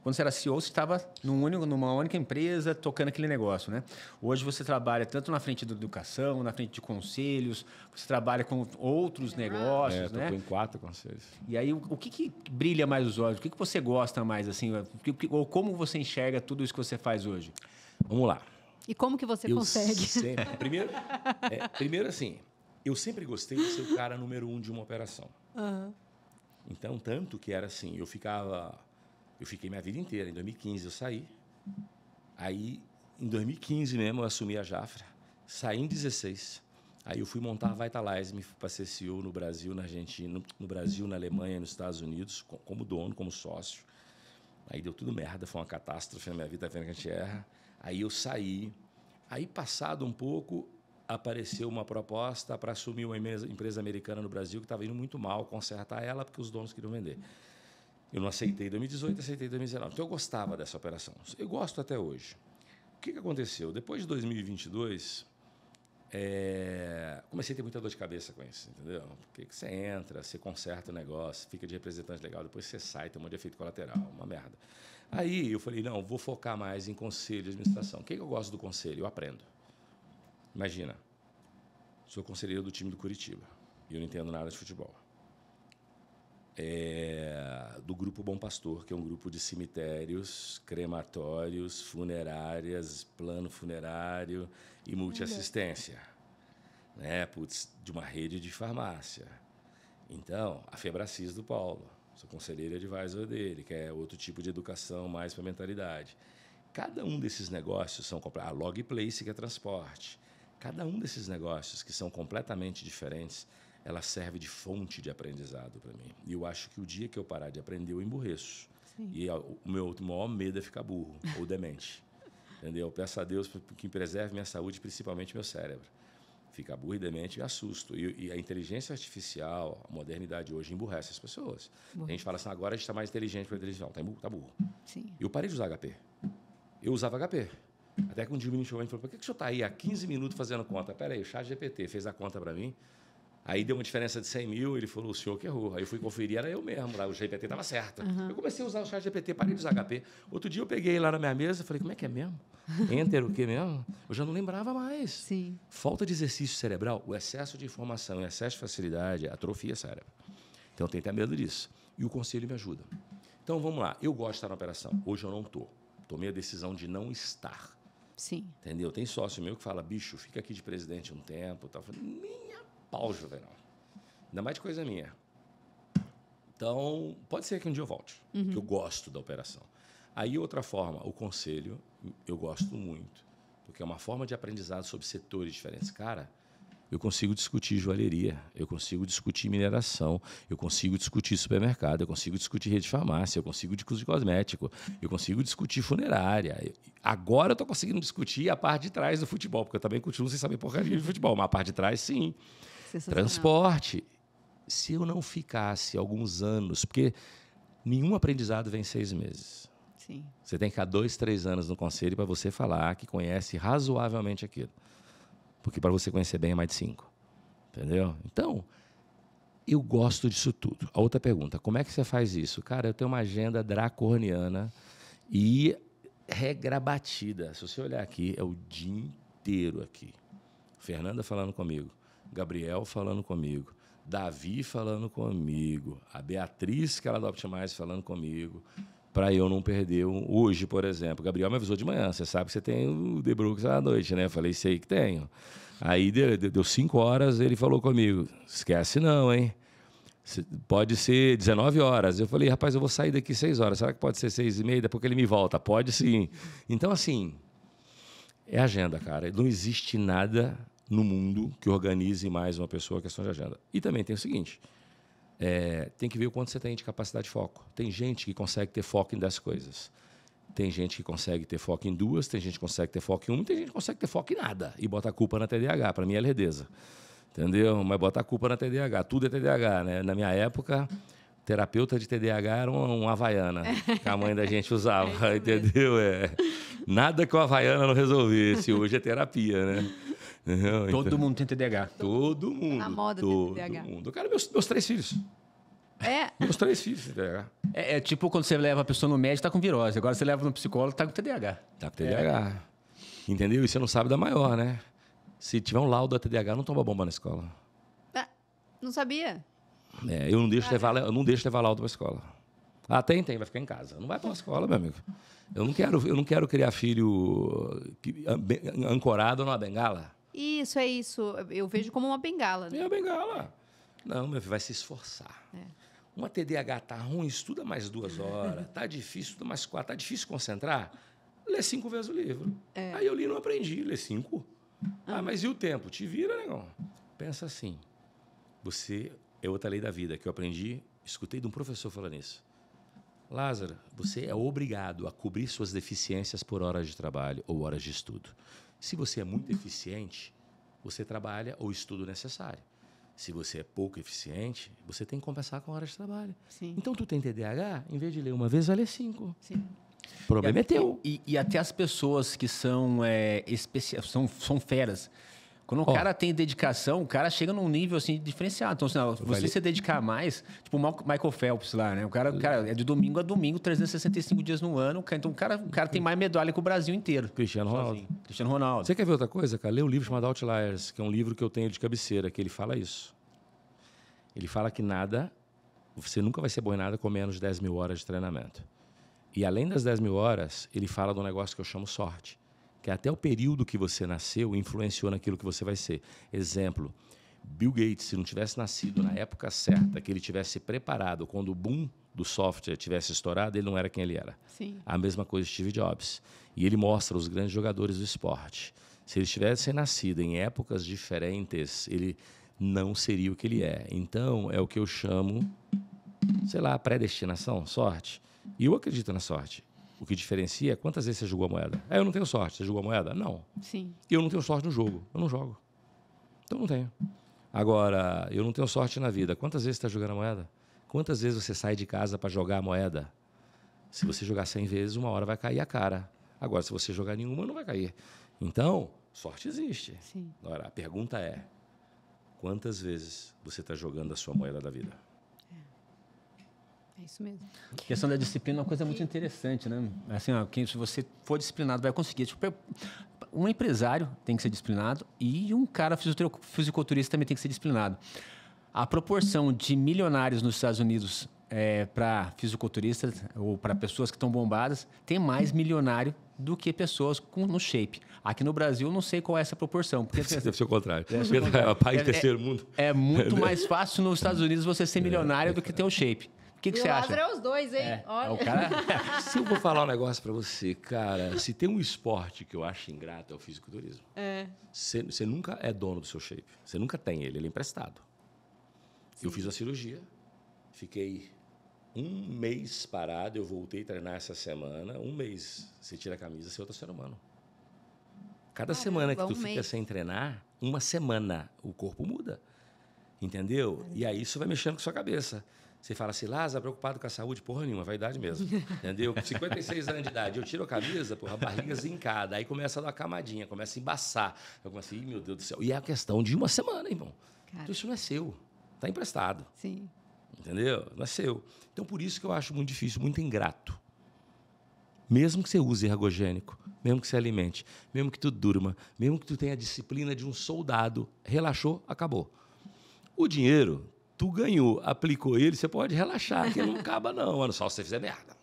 você era CEO, você estava numa única empresa tocando aquele negócio, né? Hoje você trabalha tanto na frente da educação, na frente de conselhos, você trabalha com outros negócios, né? Estou em 4 conselhos. E aí, o que brilha mais os olhos? O que você gosta mais, assim? Ou como você enxerga tudo isso que você faz hoje? Vamos lá. E como que você consegue? Primeiro, assim, eu sempre gostei de ser o cara número 1 de uma operação. Uhum. Então, tanto que era assim, eu fiquei minha vida inteira. Em 2015 eu saí. Aí, em 2015 mesmo, eu assumi a Jafra. Saí em 16. Aí eu fui montar a Vitalize para ser CEO no Brasil, na Argentina, no Brasil, na Alemanha, nos Estados Unidos, como dono, como sócio. Aí deu tudo merda, foi uma catástrofe na minha vida, tá vendo que a gente erra. Aí eu saí. Aí, passado um pouco, apareceu uma proposta para assumir uma empresa americana no Brasil que estava indo muito mal, consertar ela, porque os donos queriam vender. Eu não aceitei em 2018, aceitei em 2019. Então, eu gostava dessa operação. Eu gosto até hoje. O que aconteceu? Depois de 2022, comecei a ter muita dor de cabeça com isso, entendeu? Porque você entra, você conserta o negócio, fica de representante legal, depois você sai, tem um monte de efeito colateral, uma merda. Aí eu falei, não, vou focar mais em conselho de administração. O que eu gosto do conselho? Eu aprendo. Imagina, sou conselheiro do time do Curitiba e eu não entendo nada de futebol. Do Grupo Bom Pastor, que é um grupo de cemitérios, crematórios, funerárias, plano funerário e multiassistência, né? De uma rede de farmácia. Então, a Febracis do Paulo, sou conselheiro advisor dele, que é outro tipo de educação mais para a mentalidade. Cada um desses negócios são... A Logplace, que é transporte. Cada um desses negócios, que são completamente diferentes, ela serve de fonte de aprendizado para mim. E eu acho que o dia que eu parar de aprender, eu emburreço. Sim. E o meu maior medo é ficar burro ou demente. Entendeu? Eu peço a Deus que preserve minha saúde, principalmente meu cérebro. Ficar burro e demente, me assusto. E a inteligência artificial, a modernidade hoje, emburrece as pessoas. A gente fala assim, agora a gente está mais inteligente para a inteligência artificial. Está burro. Sim. Eu parei de usar HP. Eu usava HP. Até que um dia o menino chegou e falou, por que o senhor está aí há 15 minutos fazendo conta? Pera aí, o ChatGPT fez a conta para mim. Aí deu uma diferença de 100 mil, ele falou, o senhor que errou. Aí eu fui conferir, era eu mesmo, lá, o GPT estava certo. Uhum. Eu comecei a usar o ChatGPT, parei de usar HP. Outro dia eu peguei lá na minha mesa e falei, como é que é mesmo? Enter o quê mesmo? Eu já não lembrava mais. Sim. Falta de exercício cerebral, o excesso de informação, o excesso de facilidade, atrofia cérebro. Então tem que ter medo disso. E o conselho me ajuda. Então vamos lá, eu gosto de estar na operação. Hoje eu não estou. Tomei a decisão de não estar. Sim. Entendeu? Tem sócio meu que fala, bicho, fica aqui de presidente um tempo. Tá? Eu falei, minha pau, Juvenal. Ainda mais de coisa minha. Então, pode ser que um dia eu volte, que eu gosto da operação. Aí, outra forma, o conselho, eu gosto muito, porque é uma forma de aprendizado sobre setores diferentes. Cara, eu consigo discutir joalheria, eu consigo discutir mineração, eu consigo discutir supermercado, eu consigo discutir rede de farmácia, eu consigo discutir cosmético, eu consigo discutir funerária. Agora eu estou conseguindo discutir a parte de trás do futebol, porque eu também continuo sem saber porcaria de futebol, mas a parte de trás, sim. Transporte. Se eu não ficasse alguns anos, porque nenhum aprendizado vem em 6 meses. Sim. Você tem que ficar 2, 3 anos no conselho para você falar que conhece razoavelmente aquilo. Porque para você conhecer bem é mais de 5. Entendeu? Então, eu gosto disso tudo. A outra pergunta, como é que você faz isso? Cara, eu tenho uma agenda draconiana e regra batida. Se você olhar aqui, é o dia inteiro aqui. Fernanda falando comigo, Gabriel falando comigo, Davi falando comigo, a Beatriz, que ela da Optimize, falando comigo, para eu não perder hoje, por exemplo. O Gabriel me avisou de manhã, você sabe que você tem o The Brooks à noite, né? Eu falei, sei que tenho. Aí deu 5 horas, ele falou comigo, esquece não, hein? Pode ser 19 horas. Eu falei, rapaz, eu vou sair daqui 6 horas, será que pode ser 6h30? Porque ele me volta. Pode sim. Então, assim, é agenda, cara. Não existe nada no mundo que organize mais uma pessoa a questão de agenda. E também tem o seguinte, tem que ver o quanto você tem de capacidade de foco. Tem gente que consegue ter foco em 10 coisas. Tem gente que consegue ter foco em 2, tem gente que consegue ter foco em 1, tem gente que consegue ter foco em nada e bota a culpa na TDAH. Para mim é lerdeza. Entendeu? Mas bota a culpa na TDAH. Tudo é TDAH, né? Na minha época, terapeuta de TDAH era uma Havaiana que a mãe da gente usava, entendeu? Nada que o Havaiana não resolvesse. Hoje é terapia, né? Todo mundo tem TDAH. Todo mundo. Na moda tem TDAH. Mundo. Cara, meus 3 filhos. Meus 3 filhos têm TDAH. É tipo quando você leva a pessoa no médico, tá com virose. Agora você leva no psicólogo, tá com TDAH. Tá com TDAH. Entendeu? E você não sabe da maior, né? Se tiver um laudo da TDAH, não toma bomba na escola. Não sabia? Eu não deixo levar laudo para a escola. Tem, vai ficar em casa. Não vai para a escola, meu amigo. Eu não quero criar filho ancorado numa bengala. Isso, é isso. Eu vejo como uma bengala, né? É uma bengala. Não, meu filho, vai se esforçar. Uma TDAH tá ruim, estuda mais 2 horas. Tá difícil, estuda mais 4. Tá difícil concentrar? Lê 5 vezes o livro. Aí eu li e não aprendi. Lê 5. Mas e o tempo? Te vira, negão. Pensa assim. Você é outra lei da vida que eu aprendi, escutei de um professor falando isso. Lázaro, você é obrigado a cobrir suas deficiências por horas de trabalho ou horas de estudo. Se você é muito eficiente, você trabalha ou estuda o necessário. Se você é pouco eficiente, você tem que compensar com horas de trabalho. Sim. Então, tu tem TDAH, em vez de ler uma vez, vai ler 5. Sim. O problema é teu. E até as pessoas que são são feras. Quando o cara tem dedicação, o cara chega num nível assim diferenciado. Então, assim, você se dedicar mais, tipo o Michael Phelps lá, né? O cara é de domingo a domingo, 365 dias no ano. Então, o cara tem mais medalha que o Brasil inteiro. Cristiano Ronaldo. Cristiano Ronaldo. Você quer ver outra coisa, cara? Lê um livro chamado Outliers, que é um livro que eu tenho de cabeceira, que ele fala isso. Ele fala que você nunca vai ser bom em nada com menos de 10 mil horas de treinamento. E além das 10 mil horas, ele fala de um negócio que eu chamo sorte, que até o período que você nasceu influenciou naquilo que você vai ser. Exemplo, Bill Gates, se não tivesse nascido na época certa, que ele tivesse preparado, quando o boom do software tivesse estourado, ele não era quem ele era. Sim. A mesma coisa Steve Jobs. E ele mostra os grandes jogadores do esporte. Se eles tivessem nascido em épocas diferentes, ele não seria o que ele é. Então, é o que eu chamo, predestinação, sorte. E eu acredito na sorte. O que diferencia é quantas vezes você jogou a moeda. Eu não tenho sorte. Você jogou a moeda? Não. Sim. Eu não tenho sorte no jogo. Eu não jogo. Então, não tenho. Agora, eu não tenho sorte na vida. Quantas vezes você está jogando a moeda? Quantas vezes você sai de casa para jogar a moeda? Se você jogar 100 vezes, uma hora vai cair a cara. Agora, se você jogar nenhuma, não vai cair. Então, sorte existe. Sim. Agora, a pergunta é, quantas vezes você está jogando a sua moeda da vida? É isso mesmo. A questão da disciplina é uma coisa muito interessante, né? Assim, se você for disciplinado, vai conseguir. Tipo, um empresário tem que ser disciplinado e um cara fisiculturista também tem que ser disciplinado. A proporção de milionários nos Estados Unidos para fisiculturistas ou para pessoas que estão bombadas tem mais milionário do que pessoas no shape. Aqui no Brasil, eu não sei qual é essa proporção. Porque deve ser o contrário. É país terceiro mundo. É muito mais fácil nos Estados Unidos você ser milionário do que ter o shape. O que você acha? O Lázaro é os dois, hein? Olha. O cara... Se eu vou falar um negócio pra você, cara, se tem um esporte que eu acho ingrato, é o fisiculturismo. Você nunca é dono do seu shape. Você nunca tem ele é emprestado. Sim. Eu fiz a cirurgia, fiquei 1 mês parado, eu voltei a treinar essa semana. 1 mês, você tira a camisa, você é outro ser humano. Cada semana que tu fica sem treinar, 1 semana, o corpo muda. Entendeu? E aí isso vai mexendo com a sua cabeça. Você fala assim, Lázaro, preocupado com a saúde? Porra nenhuma, vaidade mesmo. Entendeu? Com 56 anos de idade, eu tiro a camisa, porra, a barriga zincada, aí começa a dar uma camadinha, começa a embaçar. Eu começo assim, meu Deus do céu. E é a questão de 1 semana, irmão. Cara. Então isso não é seu, tá emprestado. Sim. Entendeu? Não é seu. Então por isso que eu acho muito difícil, muito ingrato. Mesmo que você use ergogênico, mesmo que você alimente, mesmo que tu durma, mesmo que tu tenha a disciplina de um soldado, relaxou, acabou. O dinheiro... Tu ganhou, aplicou ele, você pode relaxar, que não acaba não, só se você fizer merda.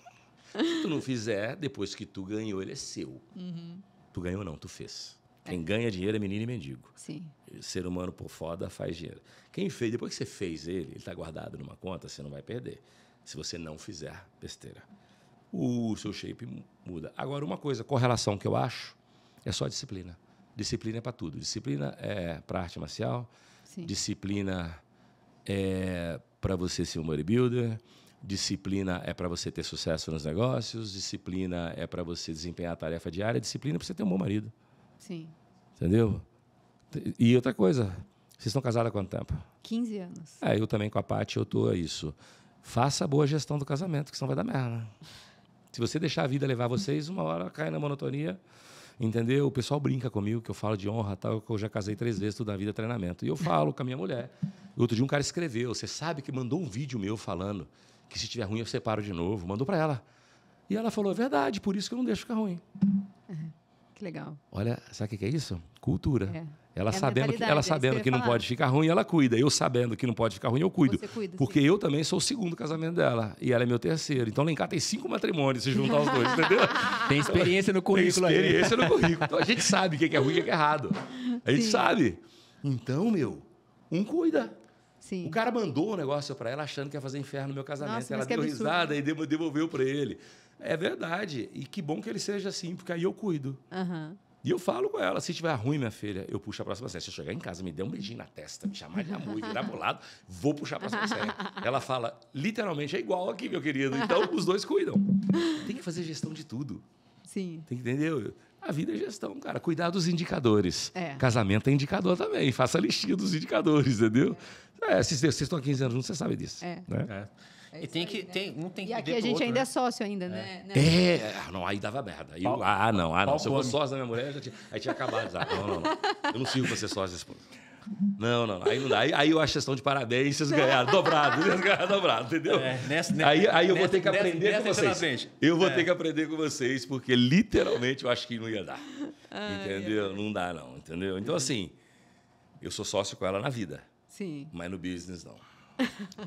Se tu não fizer, depois que tu ganhou, ele é seu. Uhum. Tu ganhou não, tu fez. Quem ganha dinheiro é menino e mendigo. Sim. Ser humano por foda faz dinheiro. Quem fez, depois que você fez ele está guardado numa conta, você não vai perder. Se você não fizer besteira. O seu shape muda. Agora, uma coisa, correlação que eu acho, é só disciplina. Disciplina é para tudo. Disciplina é para arte marcial, Sim. Disciplina... é para você ser um bodybuilder, disciplina é para você ter sucesso nos negócios, disciplina é para você desempenhar a tarefa diária, disciplina é para você ter um bom marido. Sim. Entendeu? E outra coisa, vocês estão casados há quanto tempo? 15 anos. Eu também com a Paty, eu estou a isso. Faça a boa gestão do casamento, que senão vai dar merda. Se você deixar a vida levar vocês, uma hora cai na monotonia entendeu? O pessoal brinca comigo, que eu falo de honra, tal, que eu já casei 3 vezes, toda a vida treinamento. E eu falo com a minha mulher. Outro dia um cara escreveu, você sabe que mandou um vídeo meu falando que se estiver ruim eu separo de novo. Mandou para ela. E ela falou, é verdade, por isso que eu não deixo ficar ruim. Que legal. Olha, sabe o que é isso? Cultura. Ela É sabendo que não pode ficar ruim, ela cuida. Eu sabendo que não pode ficar ruim, eu cuido. Você cuida, porque eu também sou o 2º casamento dela. E ela é meu 3º. Então, lá em casa tem 5 matrimônios, se juntar os dois, entendeu? Tem experiência no currículo aí. Tem experiência no currículo. Então, a gente sabe o que é ruim e o que é errado. A gente sabe. Então, um cuida. Sim. O cara mandou um negócio para ela achando que ia fazer inferno no meu casamento. Nossa, ela deu risada e devolveu para ele. É verdade. E que bom que ele seja assim, porque aí eu cuido. E eu falo com ela, se estiver ruim, minha filha, eu puxo a próxima série. Se eu chegar em casa, me der um beijinho na testa, me chamar de amor e virar pro lado, vou puxar a próxima série. Ela fala, literalmente, é igual aqui, meu querido. Então, os dois cuidam. Tem que fazer gestão de tudo. Sim. Tem que entender? A vida é gestão, cara. Cuidar dos indicadores. Casamento é indicador também. Faça a listinha dos indicadores, entendeu? Se vocês estão há 15 anos juntos, você sabe disso. Né? E tem que e aqui a gente ainda é sócio ainda, né? Não, aí dava merda. Aí não. Se eu fosse sócio da minha mulher, aí tinha acabado. Não. Eu não sigo pra ser sócio da esposa. Não. Aí não dá. Aí eu acho questão de parabéns, vocês ganharam dobrado. Vocês ganharam dobrado, entendeu? Aí eu vou ter que aprender com vocês. Eu vou ter que aprender com vocês, porque literalmente eu acho que não ia dar. Entendeu? Não dá, não. Entendeu? Então, assim, eu sou sócio com ela na vida. Sim. Mas no business, não.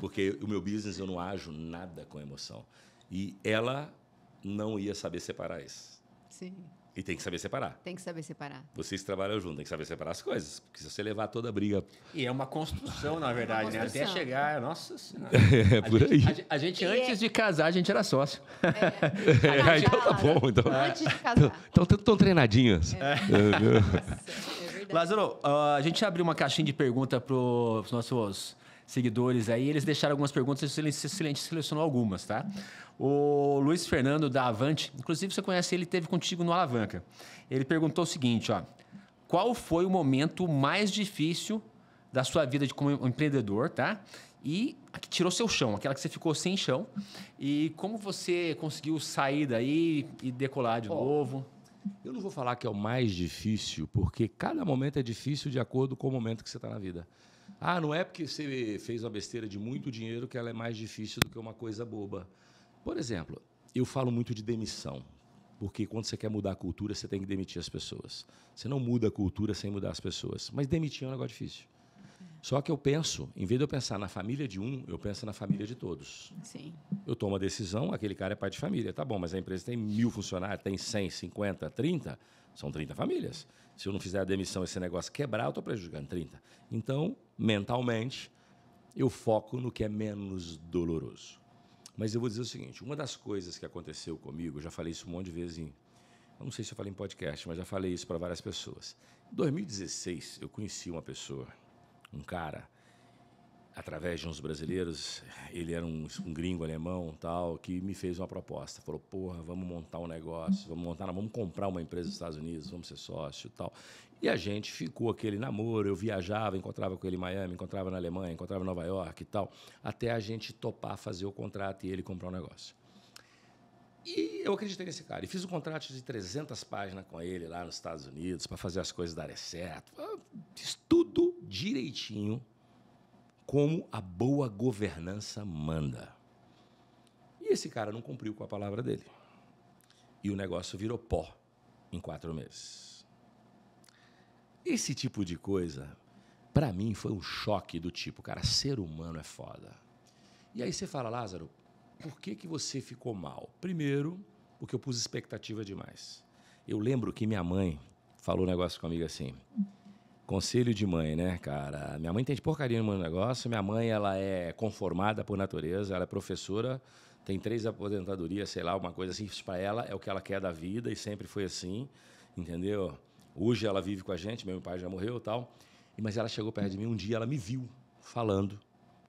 Porque o meu business eu não ajo nada com emoção. E ela não ia saber separar isso. Sim. E tem que saber separar. Tem que saber separar. Vocês trabalham juntos, tem que saber separar as coisas. Porque se você levar toda a briga... E é uma construção, na verdade, né? Até chegar... Nossa Senhora. Por aí. A gente antes de casar, a gente era sócio. Então tá bom. Então, antes de casar. Então estão treinadinhos. É verdade. Lázaro, a gente abriu uma caixinha de pergunta para os nossos seguidores aí, eles deixaram algumas perguntas, a gente selecionou algumas, tá? O Luiz Fernando, da Avante, inclusive você conhece ele, esteve contigo no Alavanca. Ele perguntou o seguinte, ó, qual foi o momento mais difícil da sua vida como empreendedor, tá? E a que tirou seu chão, aquela que você ficou sem chão, e como você conseguiu sair daí e decolar de novo? Eu não vou falar que é o mais difícil, porque cada momento é difícil de acordo com o momento que você está na vida. Não é porque você fez uma besteira de muito dinheiro que ela é mais difícil do que uma coisa boba. Por exemplo, eu falo muito de demissão, porque quando você quer mudar a cultura, você tem que demitir as pessoas. Você não muda a cultura sem mudar as pessoas. Mas demitir é um negócio difícil. Só que eu penso, em vez de eu pensar na família de um, eu penso na família de todos. Sim. Eu tomo a decisão, aquele cara é pai de família. Tá bom, mas a empresa tem 1.000 funcionários, tem 100, 50, 30, são 30 famílias. Se eu não fizer a demissão, esse negócio quebrar, eu estou prejudicando 30. Então, mentalmente, eu foco no que é menos doloroso. Mas eu vou dizer o seguinte, uma das coisas que aconteceu comigo, eu já falei isso um monte de vezes eu não sei se eu falei em podcast, mas já falei isso para várias pessoas. Em 2016, eu conheci uma pessoa, um cara, através de uns brasileiros, ele era um gringo alemão, tal, que me fez uma proposta. Falou, porra, vamos montar um negócio, vamos comprar uma empresa dos Estados Unidos, vamos ser sócio e tal. E a gente ficou aquele namoro, eu viajava, encontrava com ele em Miami, encontrava na Alemanha, encontrava em Nova York e tal, até a gente topar fazer o contrato e ele comprar um negócio. E eu acreditei nesse cara. E fiz um contrato de 300 páginas com ele lá nos Estados Unidos para fazer as coisas darem certo. Fiz tudo direitinho, como a boa governança manda. E esse cara não cumpriu com a palavra dele. E o negócio virou pó em 4 meses. Esse tipo de coisa, para mim, foi um choque do tipo, cara, ser humano é foda. E aí você fala, Lázaro, por que você ficou mal? Primeiro, porque eu pus expectativa demais. Eu lembro que minha mãe falou um negócio comigo assim, conselho de mãe, né, cara? Minha mãe tem de porcaria no meu negócio, minha mãe ela é conformada por natureza, ela é professora, tem 3 aposentadorias, sei lá, uma coisa assim, isso para ela é o que ela quer da vida e sempre foi assim, entendeu? Hoje ela vive com a gente, meu pai já morreu e tal, mas ela chegou perto de mim, um dia ela me viu falando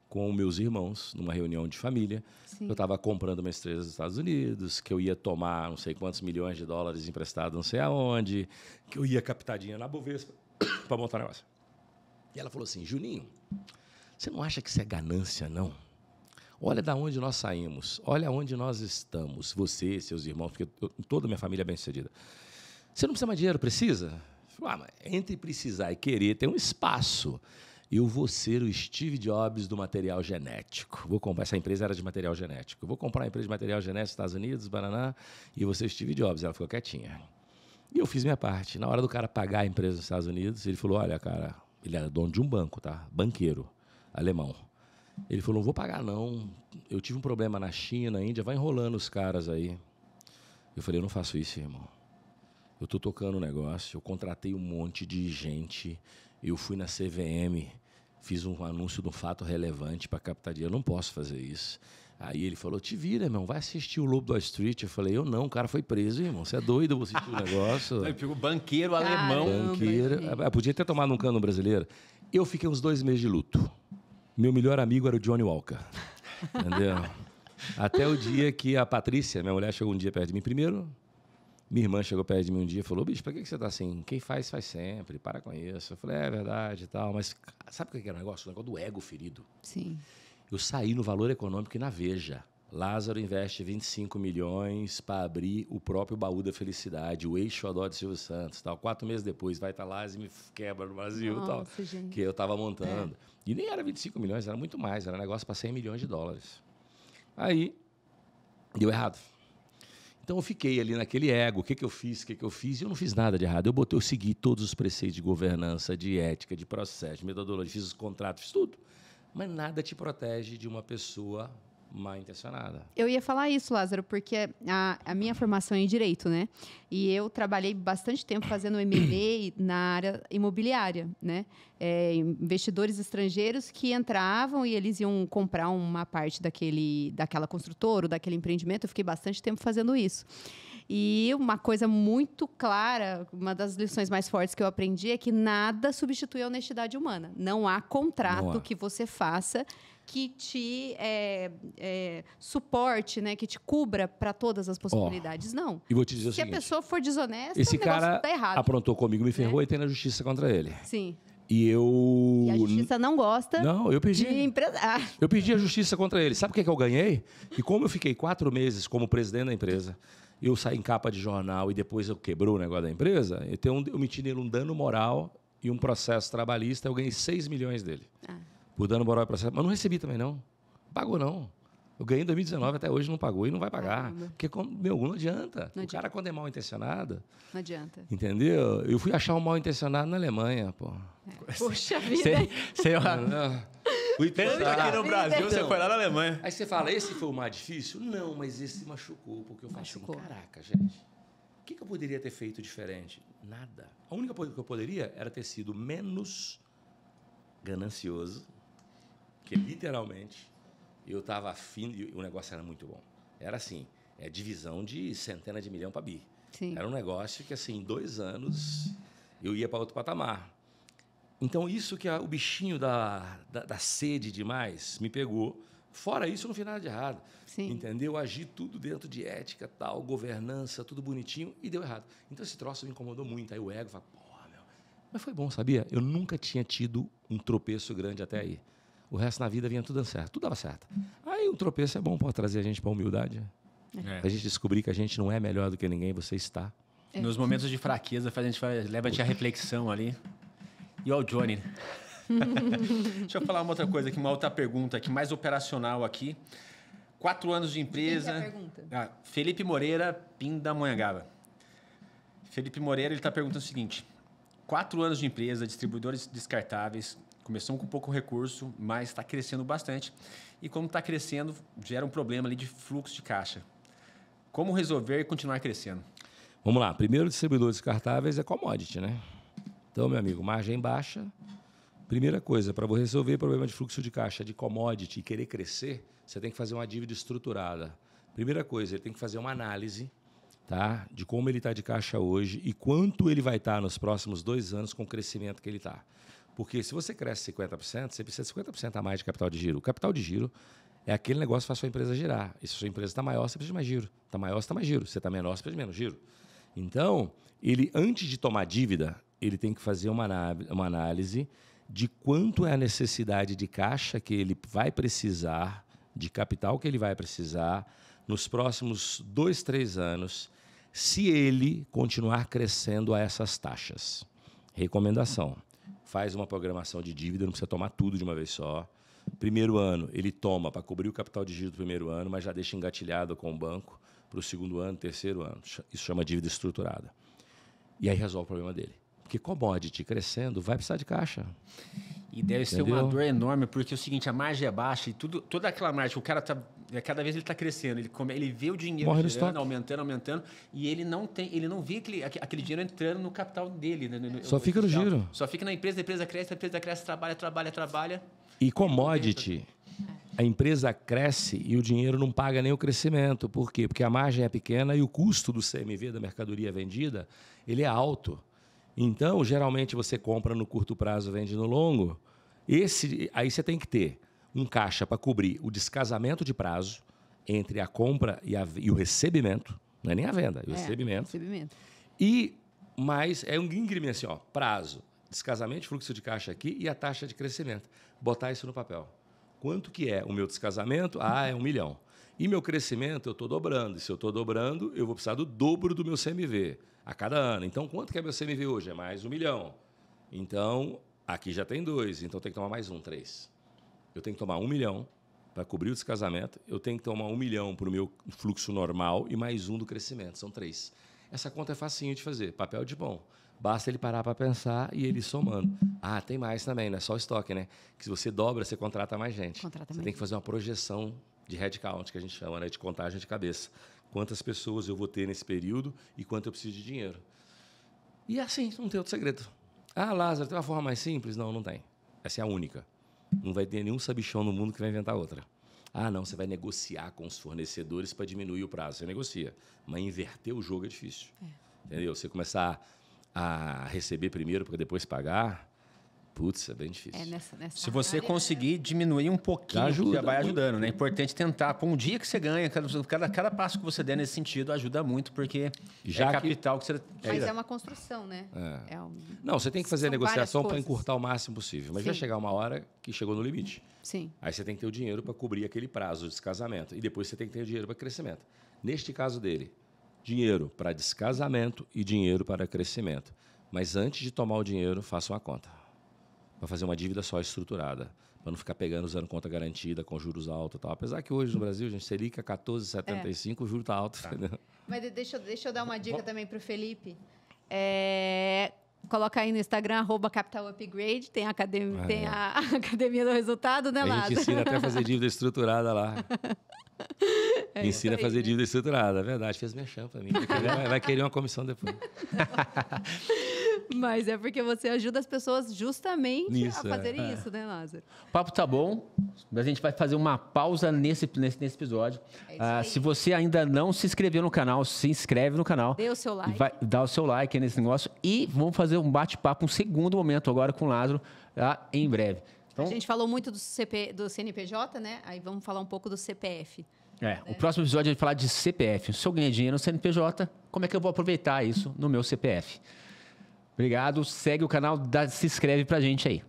com meus irmãos, numa reunião de família. Sim. Eu estava comprando uma estrela dos Estados Unidos, que eu ia tomar não sei quantos milhões de dólares emprestados não sei aonde, que eu ia captar dinheiro na Bovespa para montar um negócio. E ela falou assim, Juninho, você não acha que isso é ganância, não? Olha de onde nós saímos, olha onde nós estamos, você, seus irmãos, porque toda a minha família é bem-sucedida. Você não precisa mais de dinheiro, precisa? Mas entre precisar e querer, tem um espaço. Eu vou ser o Steve Jobs do material genético. Vou comprar, essa empresa era de material genético. Eu vou comprar uma empresa de material genético nos Estados Unidos, Bananá, e vou ser o Steve Jobs. Ela ficou quietinha. E eu fiz minha parte. Na hora do cara pagar a empresa nos Estados Unidos, ele falou, olha, cara, ele era dono de um banco, tá? Banqueiro, alemão. Ele falou, não vou pagar, não. Eu tive um problema na China, na Índia, vai enrolando os caras aí. Eu falei, eu não faço isso, irmão. Eu estou tocando um negócio, eu contratei um monte de gente, eu fui na CVM, fiz um anúncio de um fato relevante para captar dinheiro, eu não posso fazer isso. Aí ele falou, te vira, irmão, vai assistir o Lobo do Wall Street. Eu falei, eu não, o cara foi preso, irmão, você é doido, eu vou assistir o negócio. Ele pegou banqueiro alemão. Banqueiro, eu podia ter tomado um cano brasileiro. Eu fiquei uns 2 meses de luto. Meu melhor amigo era o Johnny Walker, entendeu? Até o dia que a Patrícia, minha mulher, chegou um dia perto de mim. Primeiro, minha irmã chegou perto de mim um dia e falou, bicho, por que você tá assim? Quem faz, faz sempre, para com isso. Eu falei, é verdade e tal, mas sabe o que era o negócio? O negócio do ego ferido. Sim. Eu saí no Valor Econômico e na Veja. Lázaro investe 25 milhões para abrir o próprio baú da felicidade, o ex-xodó de Silvio Santos. Tal. 4 meses depois, vai estar lá e me quebra no Brasil. Nossa, tal, gente. que eu estava montando. E nem era 25 milhões, era muito mais, era negócio para 100 milhões de dólares. Aí, deu errado. Então, eu fiquei ali naquele ego, o que eu fiz, e eu não fiz nada de errado. Eu segui todos os preceitos de governança, de ética, de processo, de metodologia, fiz os contratos, fiz tudo. Mas nada te protege de uma pessoa mal intencionada. Eu ia falar isso, Lázaro, porque a minha formação é em Direito, né? E eu trabalhei bastante tempo fazendo M&A na área imobiliária, né? Investidores estrangeiros que entravam e eles iam comprar uma parte daquela construtora ou daquele empreendimento. Eu fiquei bastante tempo fazendo isso. E uma coisa muito clara, uma das lições mais fortes que eu aprendi é que nada substitui a honestidade humana. Não há contrato que você faça que te suporte, né, que te cubra para todas as possibilidades. Não. E vou te dizer o seguinte, a pessoa for desonesta, esse o negócio cara tá errado. aprontou comigo, me ferrou e tem na justiça contra ele. Sim. E a justiça não gosta eu perdi. de empresário. Eu perdi a justiça contra ele. Sabe o que eu ganhei? E como eu fiquei 4 meses como presidente da empresa, eu saí em capa de jornal e depois eu quebrou o negócio da empresa, eu meti nele um dano moral e um processo trabalhista, eu ganhei 6 milhões dele. Por dano moral e processo. Mas não recebi também, não. Pagou, não. Eu ganhei em 2019, até hoje não pagou e não vai pagar. Porque, não adianta. O cara, quando é mal intencionado... Não adianta. Entendeu? Eu fui achar um mal intencionado na Alemanha, pô. Puxa vida. Fui pensar. Aqui no Brasil, você foi lá na Alemanha. Aí você fala, esse foi o mais difícil? Não, mas esse machucou, porque eu falei assim, caraca, gente, o que eu poderia ter feito diferente? Nada. A única coisa que eu poderia era ter sido menos ganancioso, que literalmente eu estava afim, e o negócio era muito bom. Era assim, divisão de centenas de milhão para bi. Sim. Era um negócio que, assim, em 2 anos, eu ia para outro patamar. Então, isso que o bichinho da sede demais me pegou. Fora isso, eu não fiz nada de errado. Sim. Entendeu? Agi tudo dentro de ética, tal, governança, tudo bonitinho, e deu errado. Então, esse troço me incomodou muito. Aí o ego fala, porra, meu... Mas foi bom, sabia? Eu nunca tinha tido um tropeço grande até aí. O resto na vida vinha tudo dando certo, tudo dava certo. Aí um tropeço é bom para trazer a gente para a humildade. A gente descobrir que a gente não é melhor do que ninguém, você está. Nos momentos de fraqueza, leva a gente à reflexão ali. E ao Johnny. Deixa eu falar uma outra coisa aqui, uma outra pergunta aqui, mais operacional aqui. 4 anos de empresa. Quem que é a pergunta? Felipe Moreira, Pindamonhangaba. Felipe Moreira, ele está perguntando o seguinte: 4 anos de empresa, distribuidores descartáveis, começamos com pouco recurso, mas está crescendo bastante. E como está crescendo, gera um problema ali de fluxo de caixa. Como resolver e continuar crescendo? Vamos lá. Primeiro, distribuidores descartáveis é commodity, né? Então, meu amigo, margem baixa. Primeira coisa, para você resolver o problema de fluxo de caixa de commodity e querer crescer, você tem que fazer uma dívida estruturada. Primeira coisa, ele tem que fazer uma análise, tá, de como ele está de caixa hoje e quanto ele vai estar nos próximos 2 anos com o crescimento que ele está. Porque se você cresce 50%, você precisa de 50% a mais de capital de giro. O capital de giro é aquele negócio que faz a sua empresa girar. E se a sua empresa está maior, você precisa de mais giro. Está maior, você está mais giro. Se está menor, você precisa de menos giro. Então, ele, antes de tomar dívida, ele tem que fazer uma análise de quanto é a necessidade de caixa que ele vai precisar, de capital que ele vai precisar, nos próximos 2, 3 anos, Se ele continuar crescendo a essas taxas. Recomendação, faz uma programação de dívida, não precisa tomar tudo de uma vez só. Primeiro ano, ele toma para cobrir o capital de giro do primeiro ano, mas já deixa engatilhado com o banco para o segundo ano, terceiro ano. Isso chama dívida estruturada. E aí resolve o problema dele. Porque commodity crescendo, vai precisar de caixa. E deve ser uma dor enorme, porque é o seguinte, a margem é baixa e toda aquela margem, o cara cada vez ele está crescendo, ele vê o dinheiro girando, aumentando, e ele não vê aquele dinheiro entrando no capital dele. Só fica no giro. Só fica na empresa, a empresa cresce, trabalha. E commodity, a empresa cresce e o dinheiro não paga nem o crescimento. Por quê? Porque a margem é pequena e o custo do CMV, da mercadoria vendida, ele é alto. Então, geralmente, você compra no curto prazo, vende no longo. Aí você tem que ter um caixa para cobrir o descasamento de prazo entre a compra e o recebimento. Não é nem a venda, é o recebimento. E mais, é um íngreme assim, ó, prazo, descasamento, fluxo de caixa aqui e a taxa de crescimento. Botar isso no papel. Quanto que é o meu descasamento? É 1 milhão. E meu crescimento, eu estou dobrando. E se eu estou dobrando, eu vou precisar do dobro do meu CMV a cada ano. Então, quanto que é meu CMV hoje? É mais 1 milhão. Então, aqui já tem 2. Então, tem que tomar mais 3. Eu tenho que tomar 1 milhão para cobrir o descasamento. Eu tenho que tomar 1 milhão para o meu fluxo normal e mais 1 do crescimento. São 3. Essa conta é facinho de fazer. Papel de bom. Basta ele parar para pensar e ele somando. Tem mais também, não é só o estoque, né? Que se você dobra, você contrata mais gente. Você tem que fazer uma projeção de headcount, que a gente chama, né? De contagem de cabeça. Quantas pessoas eu vou ter nesse período e quanto eu preciso de dinheiro. E assim, não tem outro segredo. Lázaro, tem uma forma mais simples? Não, não tem. Essa é a única. Não vai ter nenhum sabichão no mundo que vai inventar outra. Não, você vai negociar com os fornecedores para diminuir o prazo. Você negocia. Mas inverter o jogo é difícil. Entendeu? Você começar a receber primeiro para depois pagar, putz, é bem difícil. Se você conseguir diminuir um pouquinho, já vai ajudando, né? É importante tentar. Por um dia que você ganha, cada passo que você der nesse sentido ajuda muito, porque já capital que você... Mas é uma construção, né? Não, você tem que fazer a negociação para encurtar o máximo possível. Mas vai chegar uma hora que chegou no limite. Sim. Aí você tem que ter o dinheiro para cobrir aquele prazo de descasamento. E depois você tem que ter o dinheiro para crescimento. Neste caso dele, dinheiro para descasamento e dinheiro para crescimento. Mas antes de tomar o dinheiro, faça uma conta. Para fazer uma dívida só estruturada. Para não ficar pegando, usando conta garantida, com juros altos e tal. Apesar que hoje no Brasil, a gente Selic a 14,75, o juro está alto. Mas deixa eu dar uma dica também para o Felipe. Coloca aí no Instagram, @CapitalUpgrade. Tem a Academia do Resultado, né, Lázaro? A gente ensina até a fazer dívida estruturada lá. Ensina a fazer dívida estruturada, é verdade. Fez merchan para mim. Vai querer uma comissão depois. Mas é porque você ajuda as pessoas justamente a fazerem isso, né, Lázaro? O papo tá bom, mas a gente vai fazer uma pausa nesse episódio. Se você ainda não se inscreveu no canal, se inscreve no canal. Dê o seu like. Dá o seu like nesse negócio. E vamos fazer um bate-papo, um segundo momento agora com o Lázaro, em breve. Então, a gente falou muito do CNPJ, né? Aí vamos falar um pouco do CPF. O próximo episódio a gente vai falar de CPF. Se eu ganhar dinheiro no CNPJ, como é que eu vou aproveitar isso no meu CPF? Obrigado, segue o canal, se inscreve pra gente aí.